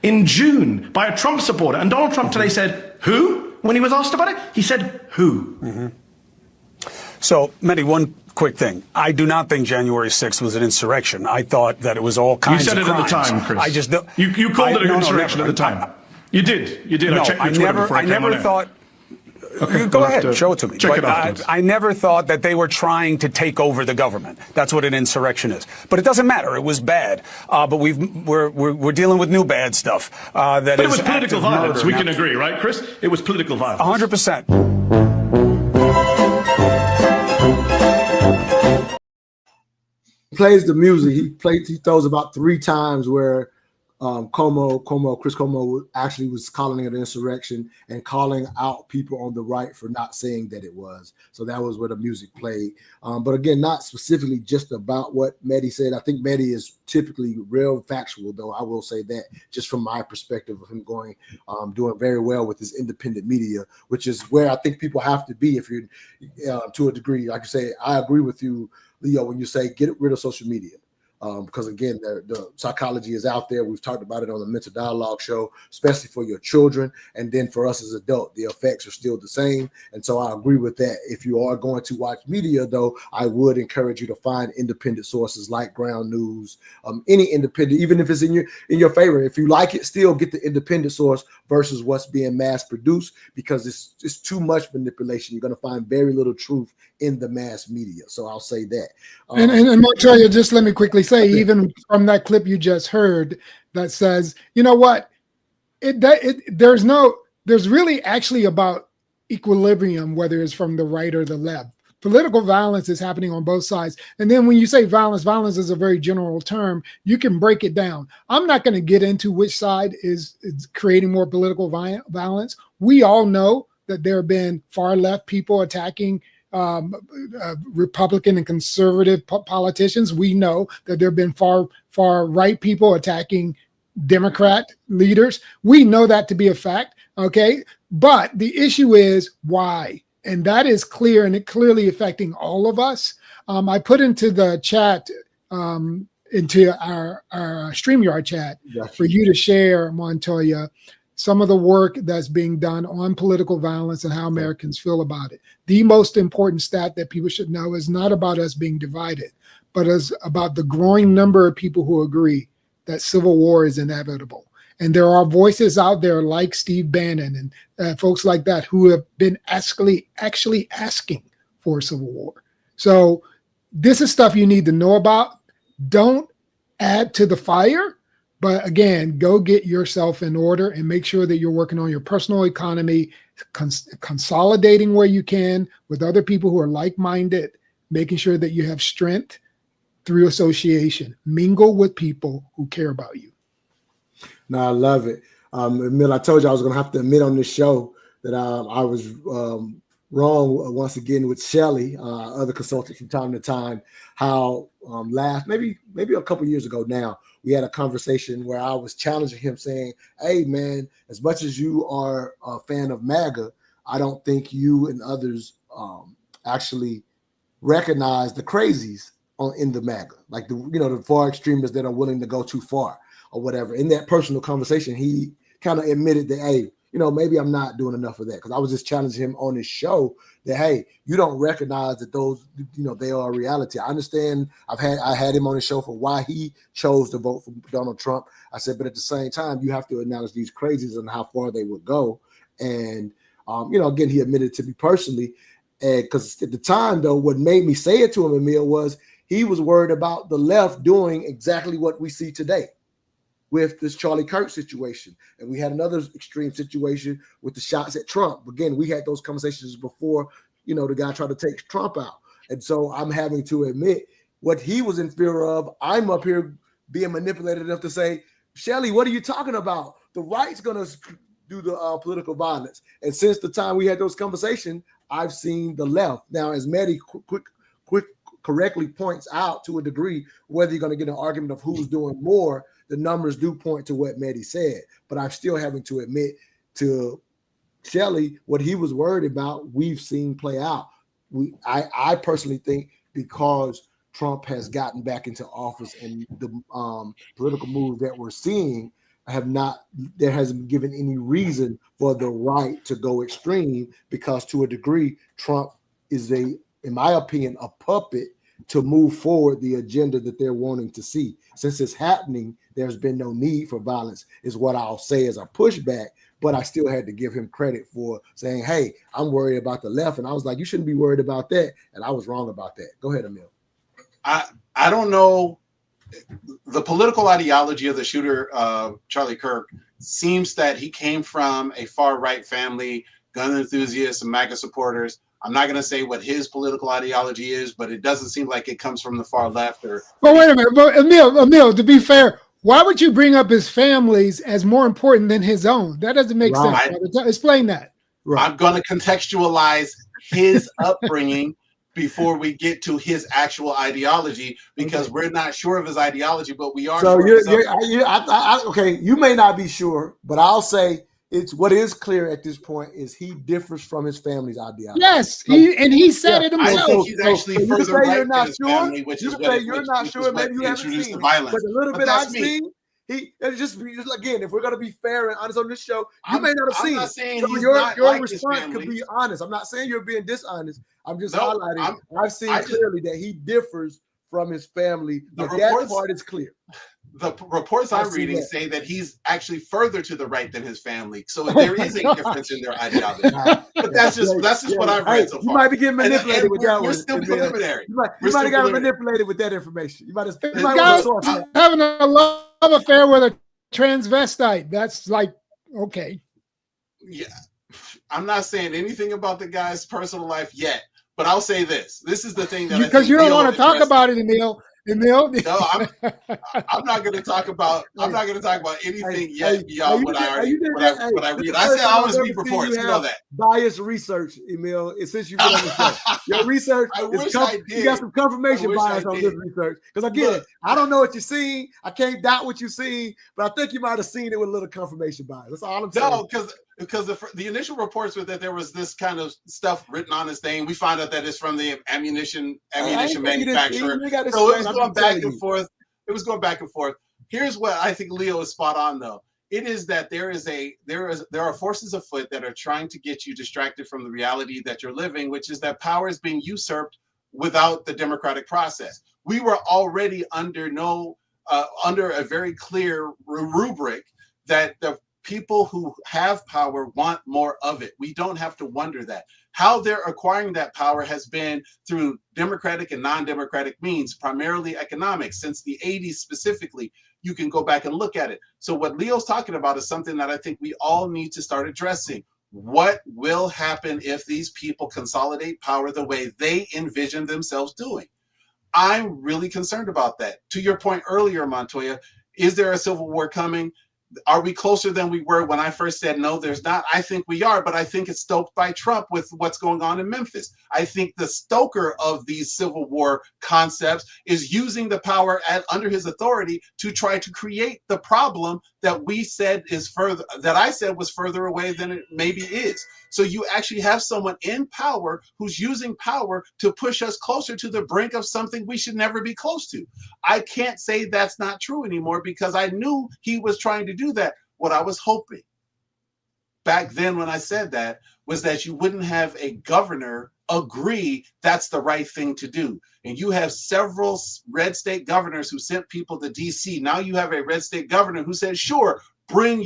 I: in June by a Trump supporter. And Donald Trump today said, who? When he was asked about it, he said, who?
H: Mm-hmm. So, Mehdi, one quick thing. I do not think January 6th was an insurrection. I thought that it was all kinds of crimes.
I: You said it at the time, Chris.
H: I just don't.
I: You called it an insurrection at the time. You did.
H: No,
I: I checked your Twitter before I
H: never thought.
I: Okay,
H: go ahead, show it to me.
I: Check it afterwards.
H: I never thought that they were trying to take over the government. That's what an insurrection is. But it doesn't matter. It was bad. But we're dealing with new bad stuff. But
I: it was political violence. We can agree, right, Chris? It was political violence.
H: 100%.
A: He plays the music. He throws about 3 times where Chris Cuomo actually was calling it an insurrection and calling out people on the right for not saying that it was. So that was where the music played. But again, not specifically just about what Mehdi said. I think Mehdi is typically real factual, though. I will say that just from my perspective of him doing very well with his independent media, which is where I think people have to be if you're to a degree. Like I say, I agree with you, Leo, when you say get rid of social media. Because again, the psychology is out there. We've talked about it on the Mental Dialogue show, especially for your children. And then for us as adults, the effects are still the same. And so I agree with that. If you are going to watch media, though, I would encourage you to find independent sources like Ground News, any independent, even if it's in your favor. If you like it, still get the independent source versus what's being mass produced, because it's too much manipulation. You're going to find very little truth in the mass media. So I'll say that.
D: And Montoya, just let me quickly say, even from that clip you just heard that says, you know what, there's really actually about equilibrium, whether it's from the right or the left. Political violence is happening on both sides. And then when you say violence is a very general term. You can break it down. I'm not going to get into which side is creating more political violence. We all know that there have been far left people attacking Republican and conservative politicians. We know that there have been far right people attacking Democrat leaders. We know that to be a fact. Okay. But the issue is why. And that is clear, and it clearly affecting all of us. I put into the chat into our StreamYard chat for you to share, Montoya, some of the work that's being done on political violence and how Americans feel about it. The most important stat that people should know is not about us being divided, but is about the growing number of people who agree that civil war is inevitable. And there are voices out there like Steve Bannon and folks like that who have been actually asking for a civil war. So this is stuff you need to know about. Don't add to the fire, but again, go get yourself in order and make sure that you're working on your personal economy, consolidating where you can with other people who are like-minded, making sure that you have strength through association. Mingle with people who care about you.
A: No, I love it. Emil, I told you I was going to have to admit on this show that I was wrong once again with Shelly, other consultant from time to time, how maybe a couple years ago now, we had a conversation where I was challenging him saying, hey, man, as much as you are a fan of MAGA, I don't think you and others actually recognize the crazies in the MAGA, like the far extremists that are willing to go too far or whatever. In that personal conversation, he kind of admitted that, hey, maybe I'm not doing enough of that, because I was just challenging him on his show that, hey, you don't recognize that those, they are a reality. I understand. I had him on his show for why he chose to vote for Donald Trump. I said, but at the same time, you have to acknowledge these crazies and how far they would go. And, again, he admitted to me personally, because at the time, though, what made me say it to him, Emil, was he was worried about the left doing exactly what we see today with this Charlie Kirk situation. And we had another extreme situation with the shots at Trump. Again, we had those conversations before, the guy tried to take Trump out. And so I'm having to admit what he was in fear of. I'm up here being manipulated enough to say, Shelly, what are you talking about? The right's going to do the political violence. And since the time we had those conversations, I've seen the left. Now, as Maddie correctly points out to a degree, whether you're going to get an argument of who's doing more, the numbers do point to what Mehdi said, but I'm still having to admit to Shelly what he was worried about, we've seen play out. I personally think because Trump has gotten back into office and the political moves that we're seeing there hasn't given any reason for the right to go extreme, because to a degree, Trump is in my opinion, a puppet to move forward the agenda that they're wanting to see. Since it's happening, there's been no need for violence, is what I'll say as a pushback. But I still had to give him credit for saying, hey, I'm worried about the left. And I was like, you shouldn't be worried about that. And I was wrong about that. Go ahead, Emil.
B: I don't know. The political ideology of the shooter, Charlie Kirk, seems that he came from a far-right family, gun enthusiasts and MAGA supporters. I'm not going to say what his political ideology is, but it doesn't seem like it comes from the far left. But
D: wait a minute, but Emil, to be fair, why would you bring up his family's as more important than his own? That doesn't make sense. Explain that.
B: Right. I'm going to contextualize his upbringing before we get to his actual ideology, because we're not sure of his ideology, but we are. So
A: okay, you may not be sure, but I'll say it's what is clear at this point is he differs from his family's ideology.
D: Yes, he said it himself.
B: I think he's actually further right than his family, which
A: you
B: is
A: say you're not sure. Maybe you haven't seen it, but a little bit I've seen. Just again, if we're gonna be fair and honest on this show, you may not have seen it. So your response could be honest. I'm not saying you're being dishonest. I'm just highlighting. I've seen clearly that he differs from his family. But that part is clear.
B: The reports I'm reading say that he's actually further to the right than his family. So there is a difference in their ideology. But that's just what I've read so far.
A: You might be getting manipulated with that one.
B: We're still preliminary.
A: You might have gotten manipulated with that information. You might have
D: having a love affair with a transvestite. That's like, okay.
B: Yeah. I'm not saying anything about the guy's personal life yet, but I'll say this. This is the thing that
D: because you don't want to talk about it, Emil.
B: No, I'm not going to talk about. I'm not going to talk about anything yet beyond what I read. I said I always read reports. You know that.
A: Biased research, Emil. Since you've been on the show, your research you got some confirmation bias on this research. Because again, I don't know what you're seeing. I can't doubt what you're seeing, but I think you might have seen it with a little confirmation bias. That's all I'm saying.
B: No, because the initial reports were that there was this kind of stuff written on his thing. We find out that it's from the ammunition manufacturer. So it was going back and forth. It was going back and forth. Here's what I think Leo is spot on, though. It is that there are forces afoot that are trying to get you distracted from the reality that you're living, which is that power is being usurped without the democratic process. We were already under a very clear rubric that the people who have power want more of it. We don't have to wonder that. How they're acquiring that power has been through democratic and non-democratic means, primarily economics. Since the 80s specifically, you can go back and look at it. So what Leo's talking about is something that I think we all need to start addressing. What will happen if these people consolidate power the way they envision themselves doing? I'm really concerned about that. To your point earlier, Montoya, is there a civil war coming? Are we closer than we were when I first said no, there's not? I think we are, but I think it's stoked by Trump with what's going on in Memphis. I think the stoker of these civil war concepts is using the power under his authority to try to create the problem that we said that I said was further away than it maybe is. So you actually have someone in power who's using power to push us closer to the brink of something we should never be close to. I can't say that's not true anymore because I knew he was trying to do that. What I was hoping back then when I said that was that you wouldn't have a governor agree that's the right thing to do. And you have several red state governors who sent people to DC. Now you have a red state governor who said, sure, bring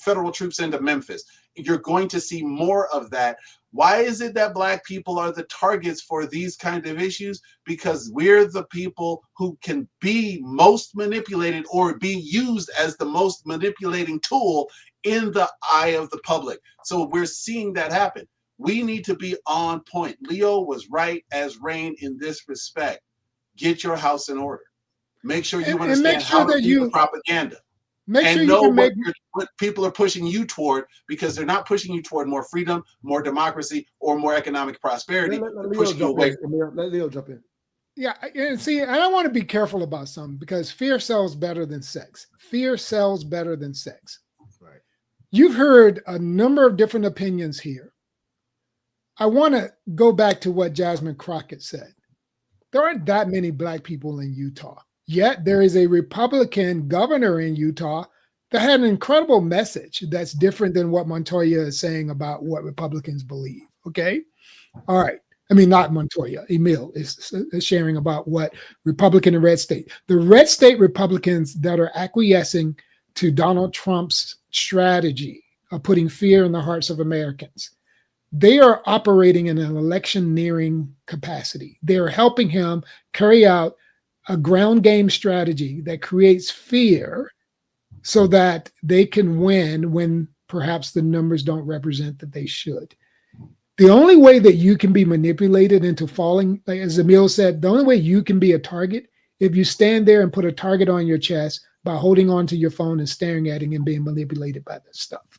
B: federal troops into Memphis. You're going to see more of that. Why is it that Black people are the targets for these kind of issues? Because we're the people who can be most manipulated or be used as the most manipulating tool in the eye of the public. So we're seeing that happen. We need to be on point. Leo was right as rain in this respect. Get your house in order. Make sure you understand how to do the propaganda. And know what people are pushing you toward, because they're not pushing you toward more freedom, more democracy, or more economic prosperity. Let
A: Leo jump in.
D: Yeah, and see, and I want to be careful about something because fear sells better than sex. Fear sells better than sex.
A: Right.
D: You've heard a number of different opinions here. I want to go back to what Jasmine Crockett said. There aren't that many Black people in Utah. Yet there is a Republican governor in Utah that had an incredible message that's different than what Montoya is saying about what Republicans believe. Okay. All right. I mean, not Montoya. Emil is sharing about what Republican and red state. The red state Republicans that are acquiescing to Donald Trump's strategy of putting fear in the hearts of Americans, they are operating in an electioneering capacity. They are helping him carry out a ground game strategy that creates fear so that they can win when perhaps the numbers don't represent that they should. The only way that you can be manipulated into falling, like as Emil said, the only way you can be a target, if you stand there and put a target on your chest by holding on to your phone and staring at it and being manipulated by this stuff.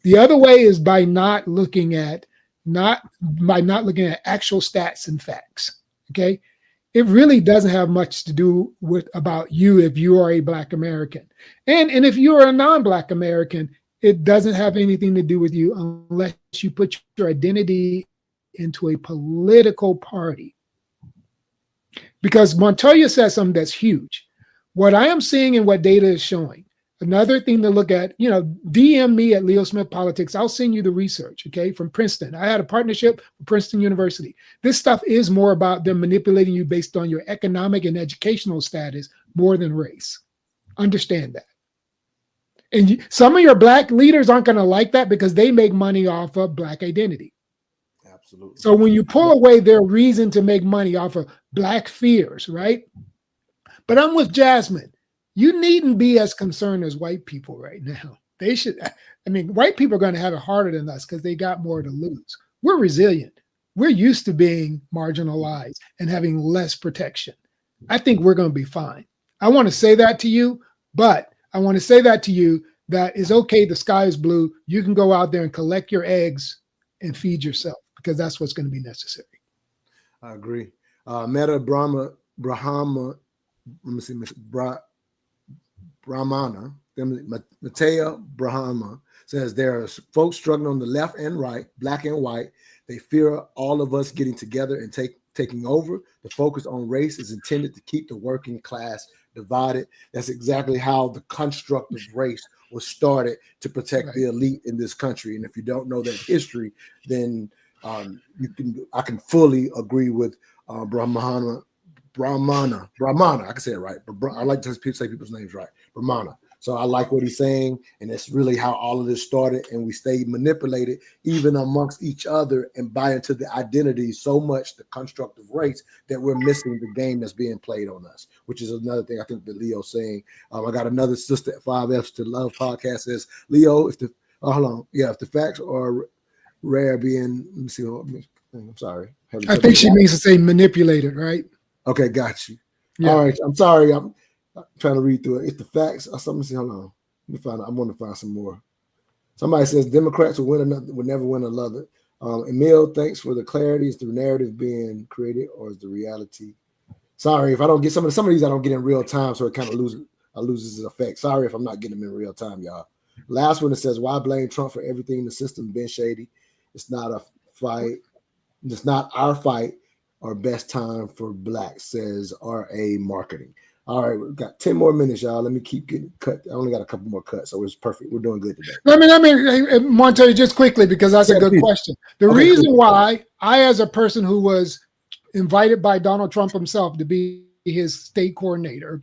D: The other way is by not looking at actual stats and facts. Okay. It really doesn't have much to do with about you if you are a Black American. And if you are a non-Black American, it doesn't have anything to do with you unless you put your identity into a political party. Because Montoya says something that's huge. What I am seeing and what data is showing, another thing to look at, DM me at Leo Smith Politics. I'll send you the research, okay, from Princeton. I had a partnership with Princeton University. This stuff is more about them manipulating you based on your economic and educational status more than race. Understand that. And some of your Black leaders aren't going to like that because they make money off of Black identity.
A: Absolutely.
D: So when you pull away their reason to make money off of Black fears, right? But I'm with Jasmine. You needn't be as concerned as white people right now. They should. I mean, white people are going to have it harder than us because they got more to lose. We're resilient. We're used to being marginalized and having less protection. I think we're going to be fine. I want to say that to you, but I want to say that to you that is okay. The sky is blue. You can go out there and collect your eggs and feed yourself because that's what's going to be necessary.
A: I agree. Meta Brahmana, Matea Brahma says there are folks struggling on the left and right, Black and white. They fear all of us getting together and taking over. The focus on race is intended to keep the working class divided. That's exactly how the construct of race was started to protect the elite in this country. And if you don't know that history, then I can fully agree with Brahmana. I can say it right, but I like to say people's names right. Brahmana. So I like what he's saying, and that's really how all of this started. And we stayed manipulated even amongst each other and buy into the identity so much, the construct of race, that we're missing the game that's being played on us, which is another thing I think that Leo's saying. I got another sister at 5Fs to Love podcast says, Leo, if the facts are rare being, let me see. I'm sorry.
D: I think she means to say manipulated, right?
A: Okay, got you.
D: Yeah.
A: All right, I'm sorry. I'm trying to read through it. If the facts are something, see, hold on. Let me find. I want to find some more. Somebody says Democrats will never win another. Emil, thanks for the clarity. Is the narrative being created or is the reality? Sorry if I don't get some of these. I don't get in real time, so it kind of loses its effect. Sorry if I'm not getting them in real time, y'all. Last one that says, why blame Trump for everything in the system been shady? It's not a fight. It's not our fight or best time for blacks, says RA Marketing. All right, we've got 10 more minutes, y'all. Let me keep getting cut. I only got a couple more cuts, so it's perfect. We're doing good today.
D: Let me Monte, just quickly, because that's a good question. The reason why I, as a person who was invited by Donald Trump himself to be his state coordinator,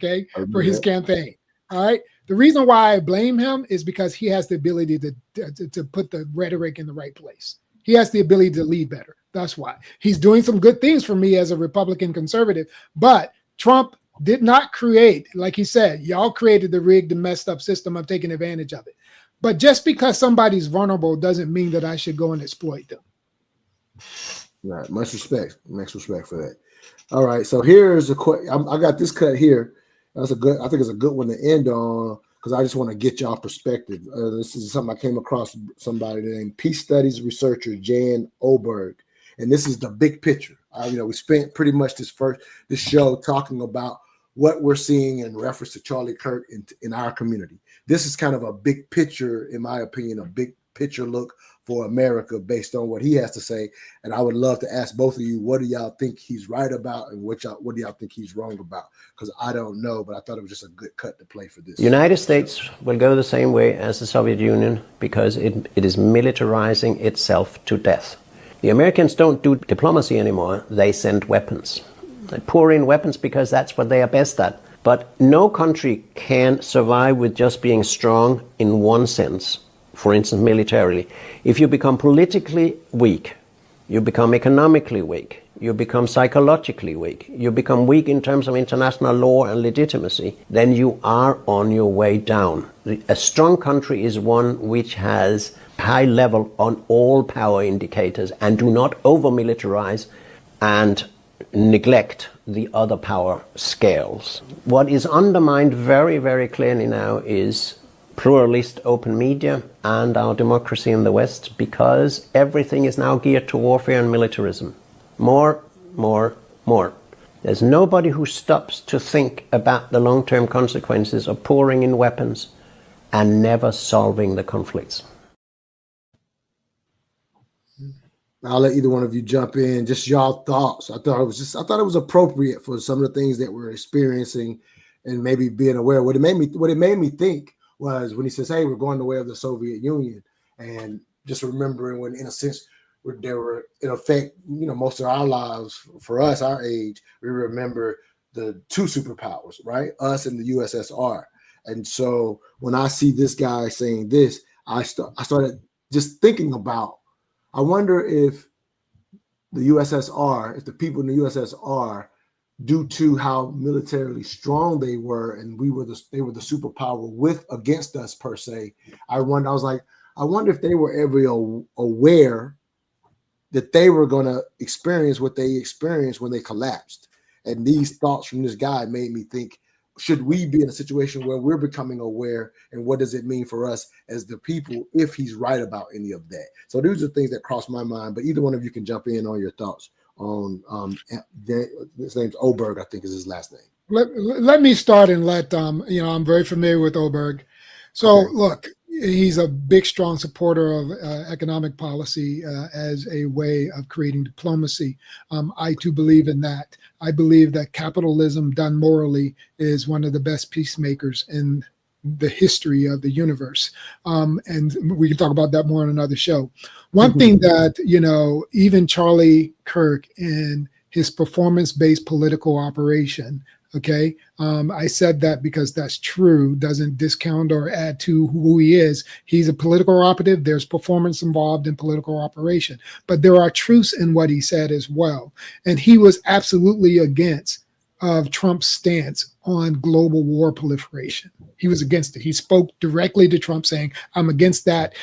D: for his campaign, all right, the reason why I blame him is because he has the ability to put the rhetoric in the right place. He has the ability to lead better. That's why. He's doing some good things for me as a Republican conservative, but Trump did not create, like he said, y'all created the rigged and messed up system. I'm taking advantage of it. But just because somebody's vulnerable doesn't mean that I should go and exploit them.
A: Right. Much respect for that. All right. So here's a question. I got this cut here. I think it's a good one to end on, because I just want to get y'all perspective. This is something I came across somebody named Peace Studies researcher Jan Oberg. And this is the big picture. We spent pretty much this show talking about what we're seeing in reference to Charlie Kirk in our community. This is kind of a big picture, in my opinion, a big picture look for America based on what he has to say. And I would love to ask both of you, what do y'all think he's right about, and what do y'all think he's wrong about? Because I don't know, but I thought it was just a good cut to play for this.
J: The United States will go the same way as the Soviet Union because it is militarizing itself to death. The Americans don't do diplomacy anymore. They send weapons. They pour in weapons because that's what they are best at. But no country can survive with just being strong in one sense, for instance, militarily. If you become politically weak, you become economically weak, you become psychologically weak, you become weak in terms of international law and legitimacy, then you are on your way down. A strong country is one which has high level on all power indicators and do not over-militarize and neglect the other power scales. What is undermined very, very clearly now is pluralist open media and our democracy in the West, because everything is now geared to warfare and militarism. More. There's nobody who stops to think about the long-term consequences of pouring in weapons and never solving the conflicts.
A: I'll let either one of you jump in. Just y'all thoughts. I thought it was appropriate for some of the things that we're experiencing, and maybe being aware. What it made me think was when he says, "Hey, we're going the way of the Soviet Union," and just remembering when, in a sense, they were in effect. Most of our lives, for us, our age, we remember the two superpowers, right? Us and the USSR. And so when I see this guy saying this, I started just thinking about. I wonder if the USSR, if the people in the USSR, due to how militarily strong they were, and they were the superpower against us per se. I wonder if they were ever aware that they were going to experience what they experienced when they collapsed. And these thoughts from this guy made me think, should we be in a situation where we're becoming aware, and what does it mean for us as the people if he's right about any of that? So these are things that cross my mind, but either one of you can jump in on your thoughts on his name's Oberg, I think is his last name.
D: Let me start and let I'm very familiar with Oberg. So Look, he's a big, strong supporter of economic policy as a way of creating diplomacy. I too believe in that. I believe that capitalism done morally is one of the best peacemakers in the history of the universe. And we can talk about that more on another show. One thing that, even Charlie Kirk in his performance-based political operation, okay, I said that because that's true, doesn't discount or add to who he is. He's a political operative. There's performance involved in political operation, but there are truths in what he said as well. And he was absolutely against of Trump's stance on global war proliferation. He was against it. He spoke directly to Trump saying, I'm against that.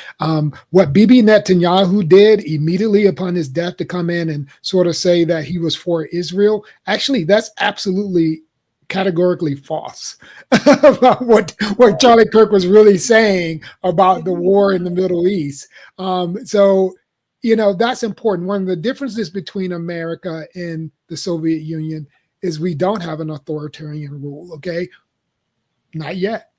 D: What Bibi Netanyahu did immediately upon his death to come in and sort of say that he was for Israel, actually, that's absolutely categorically false about what Charlie Kirk was really saying about the war in the Middle East. So that's important. One of the differences between America and the Soviet Union is we don't have an authoritarian rule, okay? Not yet.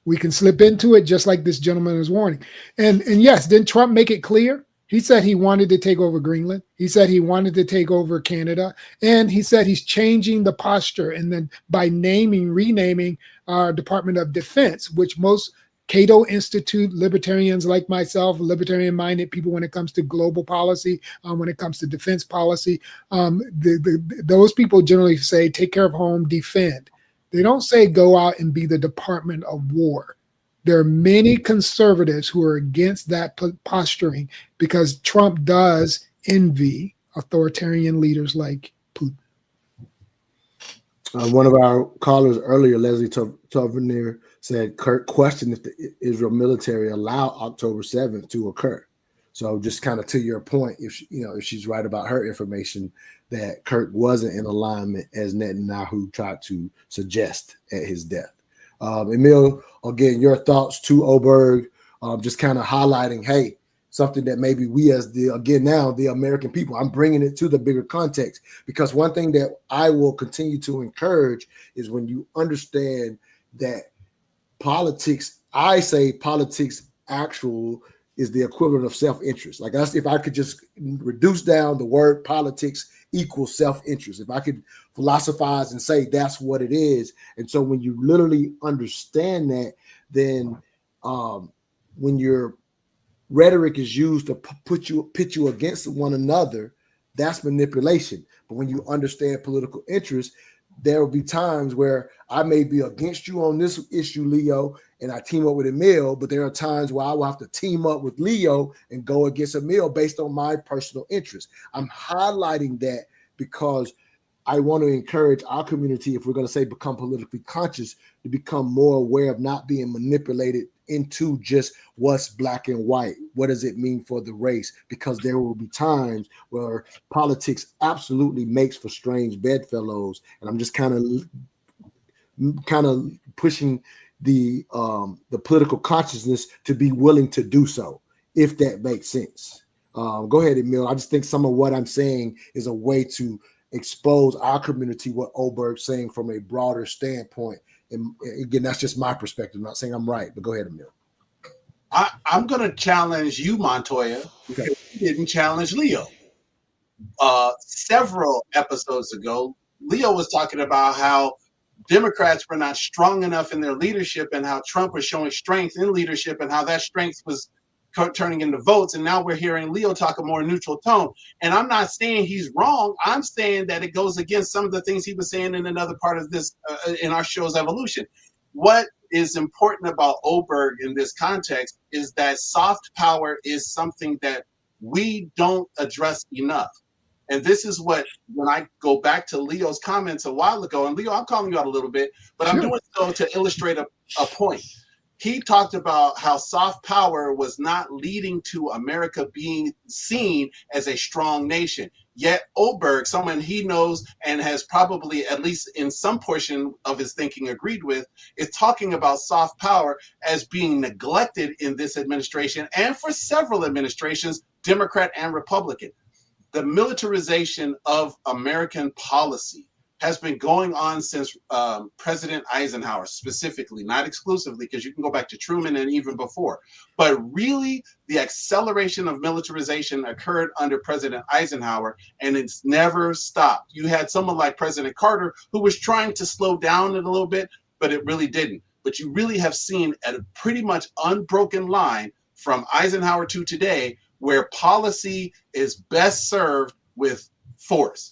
D: We can slip into it just like this gentleman is warning. And yes, didn't Trump make it clear? He said he wanted to take over Greenland. He said he wanted to take over Canada. And he said he's changing the posture. And then by renaming our Department of Defense, which most Cato Institute libertarians like myself, libertarian-minded people when it comes to global policy, when it comes to defense policy, those people generally say, take care of home, defend. They don't say go out and be the Department of War. There are many conservatives who are against that posturing because Trump does envy authoritarian leaders like Putin.
A: One of our callers earlier, Leslie Tavernier, said Kirk questioned if the Israel military allowed October 7th to occur. So just kind of to your point, if she's right about her information, that Kirk wasn't in alignment as Netanyahu tried to suggest at his death. Emil, again, your thoughts to Oberg, just kind of highlighting, hey, something that maybe we as the American people, I'm bringing it to the bigger context, because one thing that I will continue to encourage is when you understand that politics, I say politics actual is the equivalent of self-interest. Like that's, if I could just reduce down the word politics equals self-interest, if I could philosophize and say that's what it is. And so when you literally understand that, then when your rhetoric is used to pit you against one another, that's manipulation. But when you understand political interest, there will be times where I may be against you on this issue, Leo, and I team up with Emil, but there are times where I will have to team up with Leo and go against Emil based on my personal interest. I'm highlighting that because I want to encourage our community, if we're going to say become politically conscious, to become more aware of not being manipulated into just what's black and white. What does it mean for the race? Because there will be times where politics absolutely makes for strange bedfellows. And I'm just kind of pushing the political consciousness to be willing to do so, if that makes sense. Go ahead, Emil. I just think some of what I'm saying is a way to expose our community, what Oberg's saying from a broader standpoint. And again, that's just my perspective. I'm not saying I'm right, but go ahead, Emil.
B: I'm going to challenge you, Montoya, because you didn't challenge Leo. Several episodes ago, Leo was talking about how Democrats were not strong enough in their leadership and how Trump was showing strength in leadership and how that strength was turning into votes. And now we're hearing Leo talk a more neutral tone. And I'm not saying he's wrong. I'm saying that it goes against some of the things he was saying in another part of this, in our show's evolution. What is important about Oberg in this context is that soft power is something that we don't address enough. And this is what, when I go back to Leo's comments a while ago, and Leo, I'm calling you out a little bit, but I'm doing so to illustrate a point. He talked about how soft power was not leading to America being seen as a strong nation. Yet Oberg, someone he knows and has probably, at least in some portion of his thinking, agreed with, is talking about soft power as being neglected in this administration and for several administrations, Democrat and Republican. The militarization of American policy has been going on since President Eisenhower, specifically, not exclusively, because you can go back to Truman and even before. But really, the acceleration of militarization occurred under President Eisenhower, and it's never stopped. You had someone like President Carter, who was trying to slow down it a little bit, but it really didn't. But you really have seen a pretty much unbroken line from Eisenhower to today, where policy is best served with force.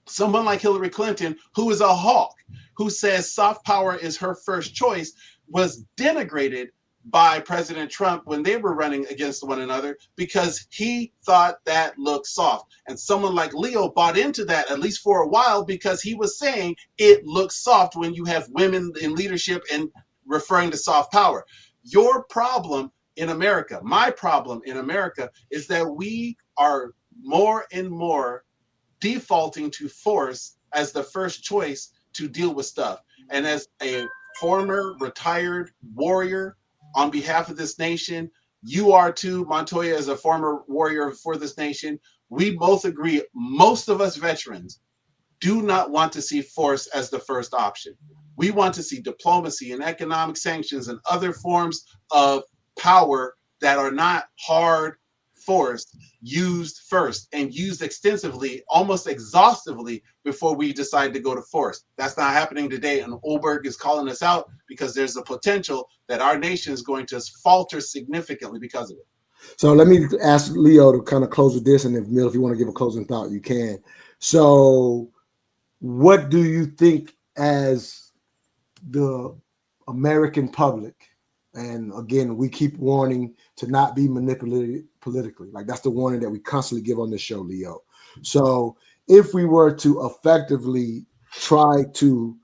B: Someone like Hillary Clinton, who is a hawk, who says soft power is her first choice, was denigrated by President Trump when they were running against one another because he thought that looked soft. And someone like Leo bought into that, at least for a while, because he was saying it looks soft when you have women in leadership and referring to soft power. Your problem in America, my problem in America, is that we are more and more defaulting to force as the first choice to deal with stuff. And as a former retired warrior on behalf of this nation, you are too, Montoya, as a former warrior for this nation, we both agree, most of us veterans do not want to see force as the first option. We want to see diplomacy and economic sanctions and other forms of power that are not hard force used first and used extensively, almost exhaustively, before we decide to go to force. That's not happening today, and Oberg is calling us out because there's a potential that our nation is going to falter significantly because of it.
A: So let me ask Leo to kind of close with this, and if Mill, if you want to give a closing thought, you can. So what do you think as the American public, and again, we keep warning to not be manipulated politically. Like, that's the warning that we constantly give on this show, Leo. So if we were to effectively try to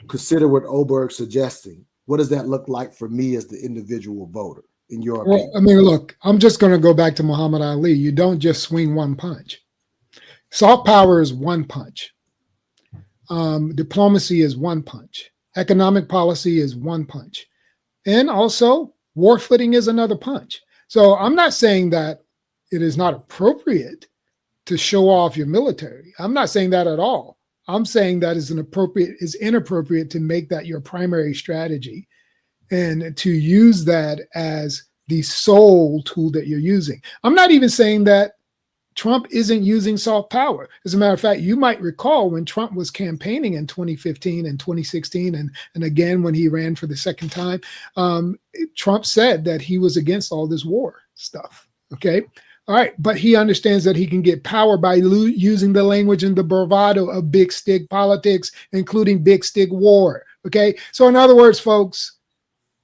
A: consider what Oberg's suggesting, what does that look like for me as the individual voter, in your opinion?
D: Well, I mean, look, I'm just going to go back to Muhammad Ali. You don't just swing one punch. Soft power is one punch. Diplomacy is one punch. Economic policy is one punch. And also, war footing is another punch. So I'm not saying that it is not appropriate to show off your military. I'm not saying that at all. I'm saying that is inappropriate to make that your primary strategy and to use that as the sole tool that you're using. I'm not even saying that Trump isn't using soft power. As a matter of fact, you might recall when Trump was campaigning in 2015 and 2016, and again when he ran for the second time, Trump said that he was against all this war stuff. Okay. All right. But he understands that he can get power by using the language and the bravado of big stick politics, including big stick war. Okay. So in other words, folks,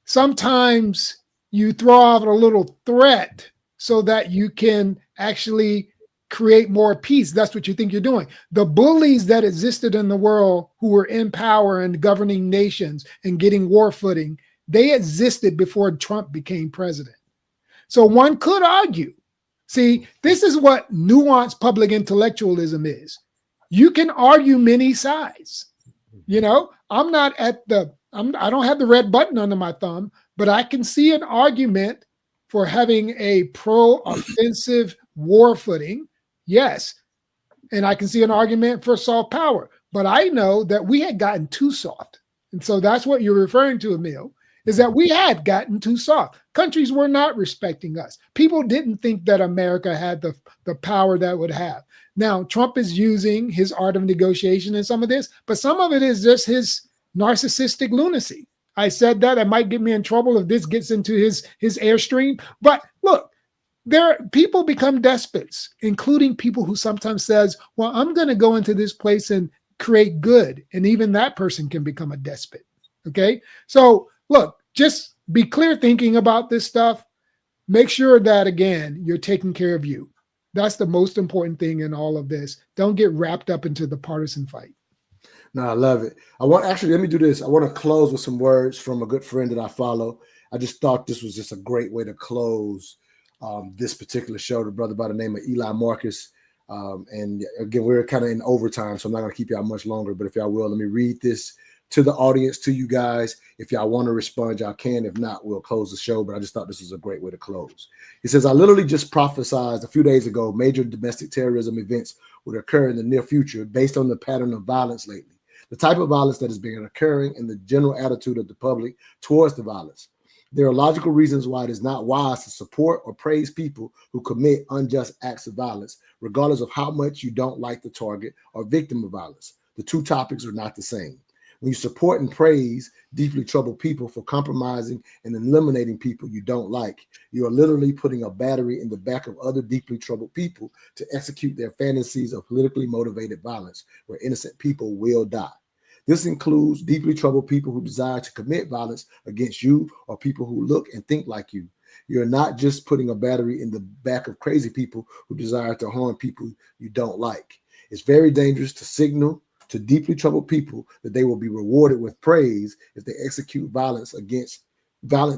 D: sometimes you throw out a little threat so that you can actually create more peace. That's what you think you're doing. The bullies that existed in the world who were in power and governing nations and getting war footing, they existed before Trump became president. So one could argue, see, this is what nuanced public intellectualism is. You can argue many sides. You know, I don't have the red button under my thumb, but I can see an argument for having a pro-offensive war footing. Yes. And I can see an argument for soft power, but I know that we had gotten too soft. And so that's what you're referring to, Emil, is that we had gotten too soft. Countries were not respecting us. People didn't think that America had the power that it would have. Now, Trump is using his art of negotiation in some of this, but some of it is just his narcissistic lunacy. I said that might get me in trouble if this gets into his airstream. But look, people become despots, including people who sometimes says, well, I'm going to go into this place and create good. And even that person can become a despot. Okay. So look, just be clear thinking about this stuff. Make sure that, again, you're taking care of you. That's the most important thing in all of this. Don't get wrapped up into the partisan fight.
A: No, I love it. Let me do this. I want to close with some words from a good friend that I follow. I just thought this was just a great way to close this particular show. The brother by the name of Eli Marcus. And again, we're kind of in overtime, so I'm not going to keep y'all much longer. But if y'all will, let me read this to the audience, to you guys. If y'all want to respond, y'all can. If not, we'll close the show. But I just thought this was a great way to close. He says, I literally just prophesized a few days ago major domestic terrorism events would occur in the near future based on the pattern of violence lately, the type of violence that has been occurring, and the general attitude of the public towards the violence. There are logical reasons why it is not wise to support or praise people who commit unjust acts of violence, regardless of how much you don't like the target or victim of violence. The two topics are not the same. When you support and praise deeply troubled people for compromising and eliminating people you don't like, you are literally putting a battery in the back of other deeply troubled people to execute their fantasies of politically motivated violence where innocent people will die. This includes deeply troubled people who desire to commit violence against you or people who look and think like you. You're not just putting a battery in the back of crazy people who desire to harm people you don't like. It's very dangerous to signal to deeply troubled people that they will be rewarded with praise if they execute violent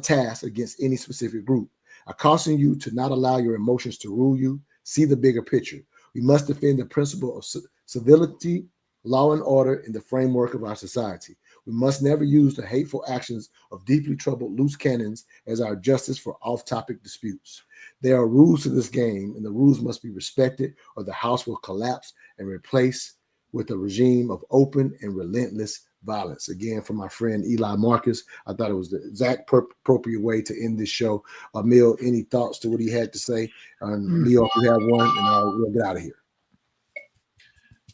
A: tasks against any specific group. I caution you to not allow your emotions to rule you. See the bigger picture. We must defend the principle of civility, law and order in the framework of our society. We must never use the hateful actions of deeply troubled loose cannons as our justice for off-topic disputes. There are rules to this game, and the rules must be respected, or the house will collapse and replace with a regime of open and relentless violence. Again, from my friend Eli Marcus, I thought it was the exact appropriate way to end this show. Emil, any thoughts to what he had to say? Leo, if you have one, and we'll get out of here.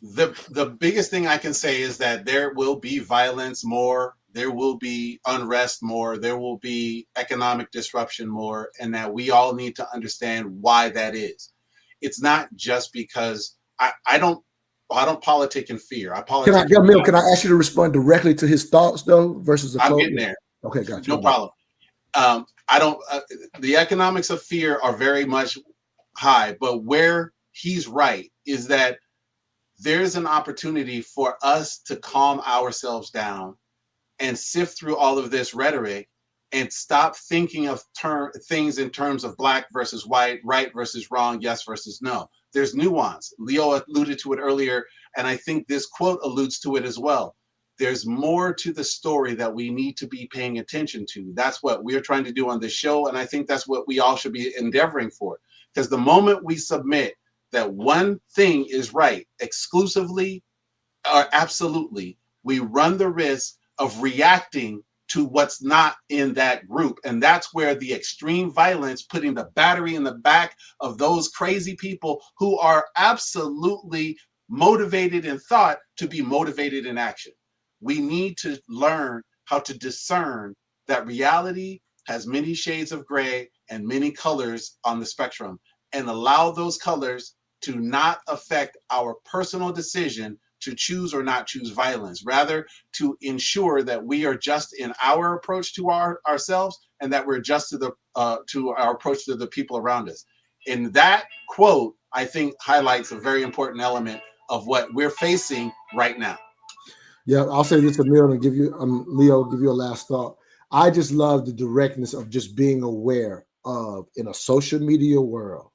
B: The biggest thing I can say is that there will be violence more, there will be unrest more, there will be economic disruption more, and that we all need to understand why that is. It's not just because I don't politic in fear. Can
A: I ask you to respond directly to his thoughts though, versus the
B: I'm getting there.
A: Okay, gotcha.
B: No problem. The economics of fear are very much high, but where he's right is that there's an opportunity for us to calm ourselves down and sift through all of this rhetoric and stop thinking of things in terms of black versus white, right versus wrong, yes versus no. There's nuance. Leo alluded to it earlier, and I think this quote alludes to it as well. There's more to the story that we need to be paying attention to. That's what we're trying to do on this show, and I think that's what we all should be endeavoring for. Because the moment we submit that one thing is right exclusively or absolutely, we run the risk of reacting to what's not in that group. And that's where the extreme violence, putting the battery in the back of those crazy people who are absolutely motivated in thought to be motivated in action. We need to learn how to discern that reality has many shades of gray and many colors on the spectrum, and allow those colors to not affect our personal decision to choose or not choose violence, rather to ensure that we are just in our approach to ourselves, and that we're just to our approach to the people around us. And that quote, I think, highlights a very important element of what we're facing right now.
A: Yeah, I'll say this, Emil, and give you, Leo, give you a last thought. I just love the directness of just being aware of, in a social media world,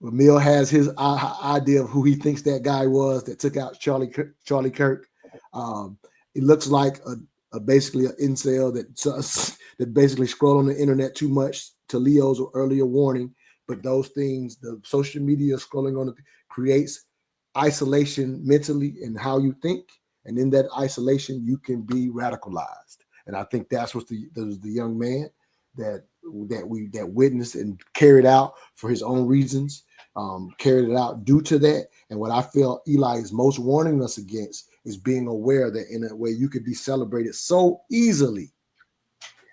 A: Emil has his idea of who he thinks that guy was that took out Charlie Kirk. It looks like basically an incel that basically scroll on the internet too much, to Leo's earlier warning. But those things, the social media scrolling on it, creates isolation mentally in how you think, and in that isolation you can be radicalized. And I think that's what the young man that witnessed and carried out for his own reasons, carried it out due to that. And what I feel Eli is most warning us against is being aware that in a way you could be celebrated so easily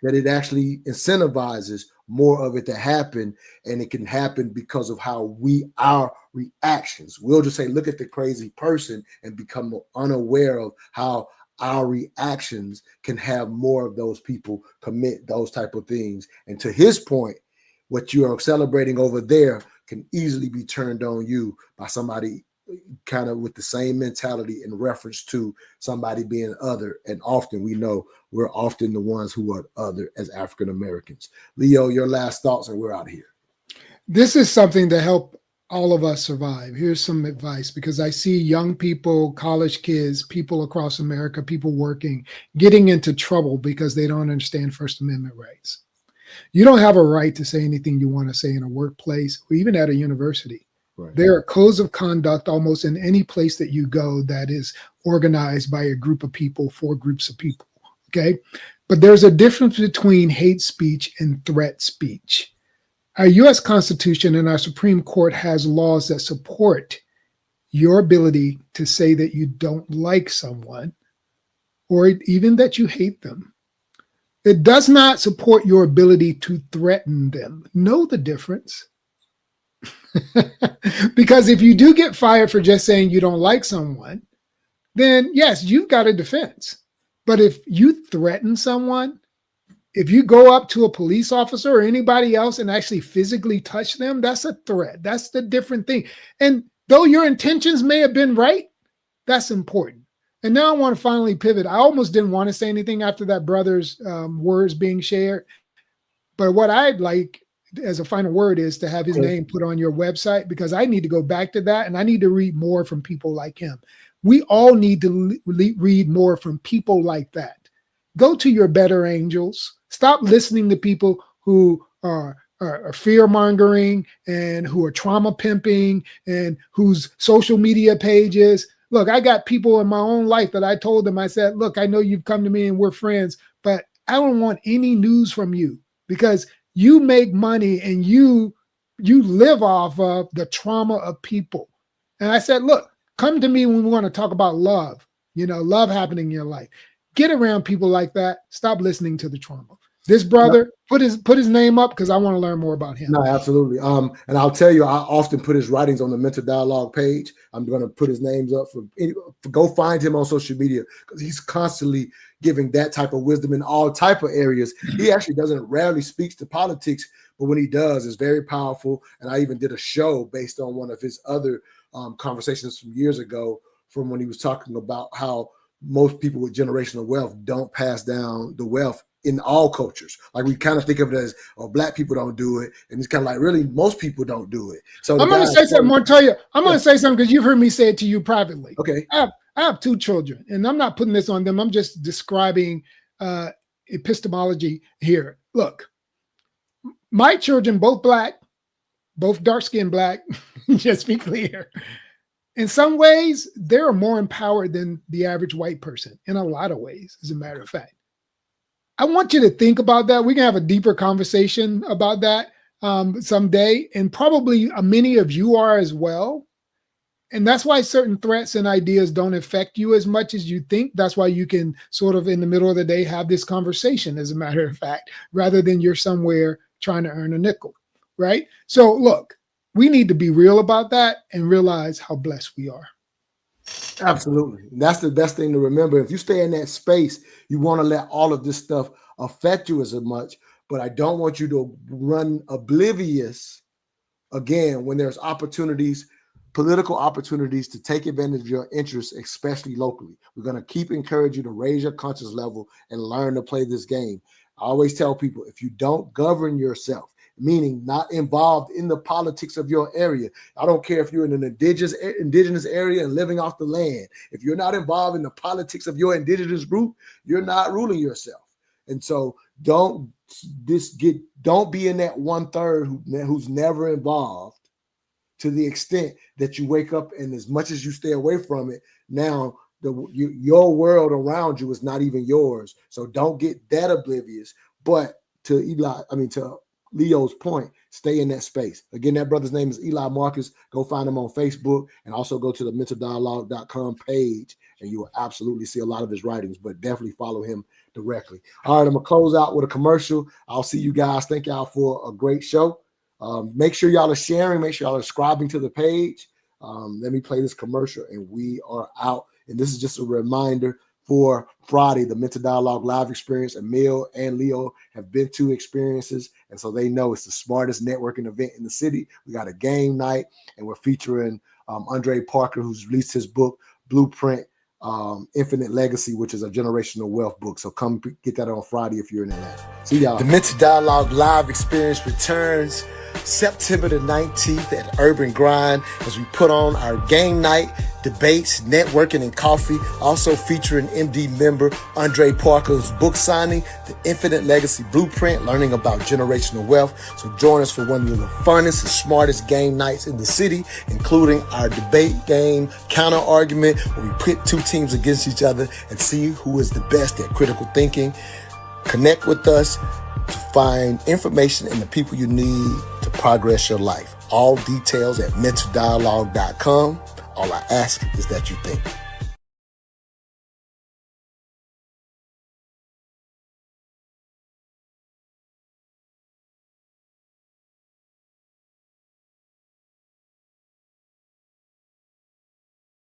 A: that it actually incentivizes more of it to happen. And it can happen because of how our reactions. We'll just say, look at the crazy person, and become unaware of how our reactions can have more of those people commit those type of things. And to his point, what you are celebrating over there can easily be turned on you by somebody kind of with the same mentality in reference to somebody being other. And often we know we're often the ones who are other as African Americans. Leo, your last thoughts, and we're out of here.
D: This is something to help all of us survive, here's some advice, because I see young people, college kids, people across America, people working, getting into trouble because they don't understand First Amendment rights. You don't have a right to say anything you want to say in a workplace or even at a university. Right. There are codes of conduct almost in any place that you go that is organized by a group of people, for groups of people. Okay. But there's a difference between hate speech and threat speech. Our U.S. Constitution and our Supreme Court has laws that support your ability to say that you don't like someone or even that you hate them. It does not support your ability to threaten them. Know the difference. Because if you do get fired for just saying you don't like someone, then yes, you've got a defense. But if you threaten someone, if you go up to a police officer or anybody else and actually physically touch them, that's a threat. That's the different thing. And though your intentions may have been right, that's important. And now I want to finally pivot. I almost didn't want to say anything after that brother's words being shared. But what I'd like as a final word is to have his name put on your website, because I need to go back to that and I need to read more from people like him. We all need to read more from people like that. Go to your better angels. Stop listening to people who are fear mongering and who are trauma pimping and whose social media pages. Look, I got people in my own life that I told them, I said, look, I know you've come to me and we're friends, but I don't want any news from you because you make money and you live off of the trauma of people. And I said, look, come to me when we want to talk about love, love happening in your life. Get around people like that. Stop listening to the trauma. This brother, put his name up because I want to learn more about him.
A: No, absolutely. And I'll tell you, I often put his writings on the Mental Dialogue page. I'm going to put his names up for go find him on social media because he's constantly giving that type of wisdom in all type of areas. He actually rarely speaks to politics, but when he does, it's very powerful. And I even did a show based on one of his other conversations from years ago, from when he was talking about how most people with generational wealth don't pass down the wealth in all cultures. Like we kind of think of it as, black people don't do it. And it's kind of like, really, most people don't do it. So
D: I'm going to say something. I'm going to say something because you've heard me say it to you privately.
A: Okay.
D: I have 2 children and I'm not putting this on them. I'm just describing epistemology here. Look, my children, both black, both dark-skinned black, just be clear. In some ways, they're more empowered than the average white person in a lot of ways, as a matter of fact. I want you to think about that. We can have a deeper conversation about that someday, and probably many of you are as well. And that's why certain threats and ideas don't affect you as much as you think. That's why you can sort of in the middle of the day have this conversation, as a matter of fact, rather than you're somewhere trying to earn a nickel, right? So look, we need to be real about that and realize how blessed we are.
A: Absolutely. That's the best thing to remember. If you stay in that space, you want to let all of this stuff affect you as much, but I don't want you to run oblivious again when there's opportunities, political opportunities to take advantage of your interests, especially locally. We're going to keep encouraging you to raise your conscious level and learn to play this game. I always tell people, if you don't govern yourself, meaning not involved in the politics of your area. I don't care if you're in an indigenous area and living off the land. If you're not involved in the politics of your indigenous group, you're not ruling yourself. And so don't be in that 1/3 who's never involved, to the extent that you wake up and as much as you stay away from it, now your world around you is not even yours. So don't get that oblivious. But to Leo's point, stay in that space. Again, that brother's name is Eli Marcus. Go find him on Facebook and also go to the mentaldialogue.com page and you will absolutely see a lot of his writings, but definitely follow him directly. All right, I'm going to close out with a commercial. I'll see you guys. Thank y'all for a great show. Make sure y'all are sharing. Make sure y'all are subscribing to the page. Let me play this commercial and we are out. And this is just a reminder for Friday, the Mental Dialogue live experience. Emil and Leo have been to experiences, and so they know it's the smartest networking event in the city. We got a game night, and we're featuring Andre Parker, who's released his book, Blueprint Infinite Legacy, which is a generational wealth book. So come get that on Friday if you're in Atlanta. See y'all.
K: The Mental Dialogue live experience returns September the 19th at Urban Grind as we put on our game night, debates, networking, and coffee. Also featuring MD member Andre Parker's book signing, The Infinite Legacy Blueprint, learning about generational wealth. So join us for one of the funnest and smartest game nights in the city, including our debate game, counter argument, where we pit two teams against each other and see who is the best at critical thinking. Connect with us to find information and the people you need to progress your life. All details at mentaldialogue.com. All I ask is that you think.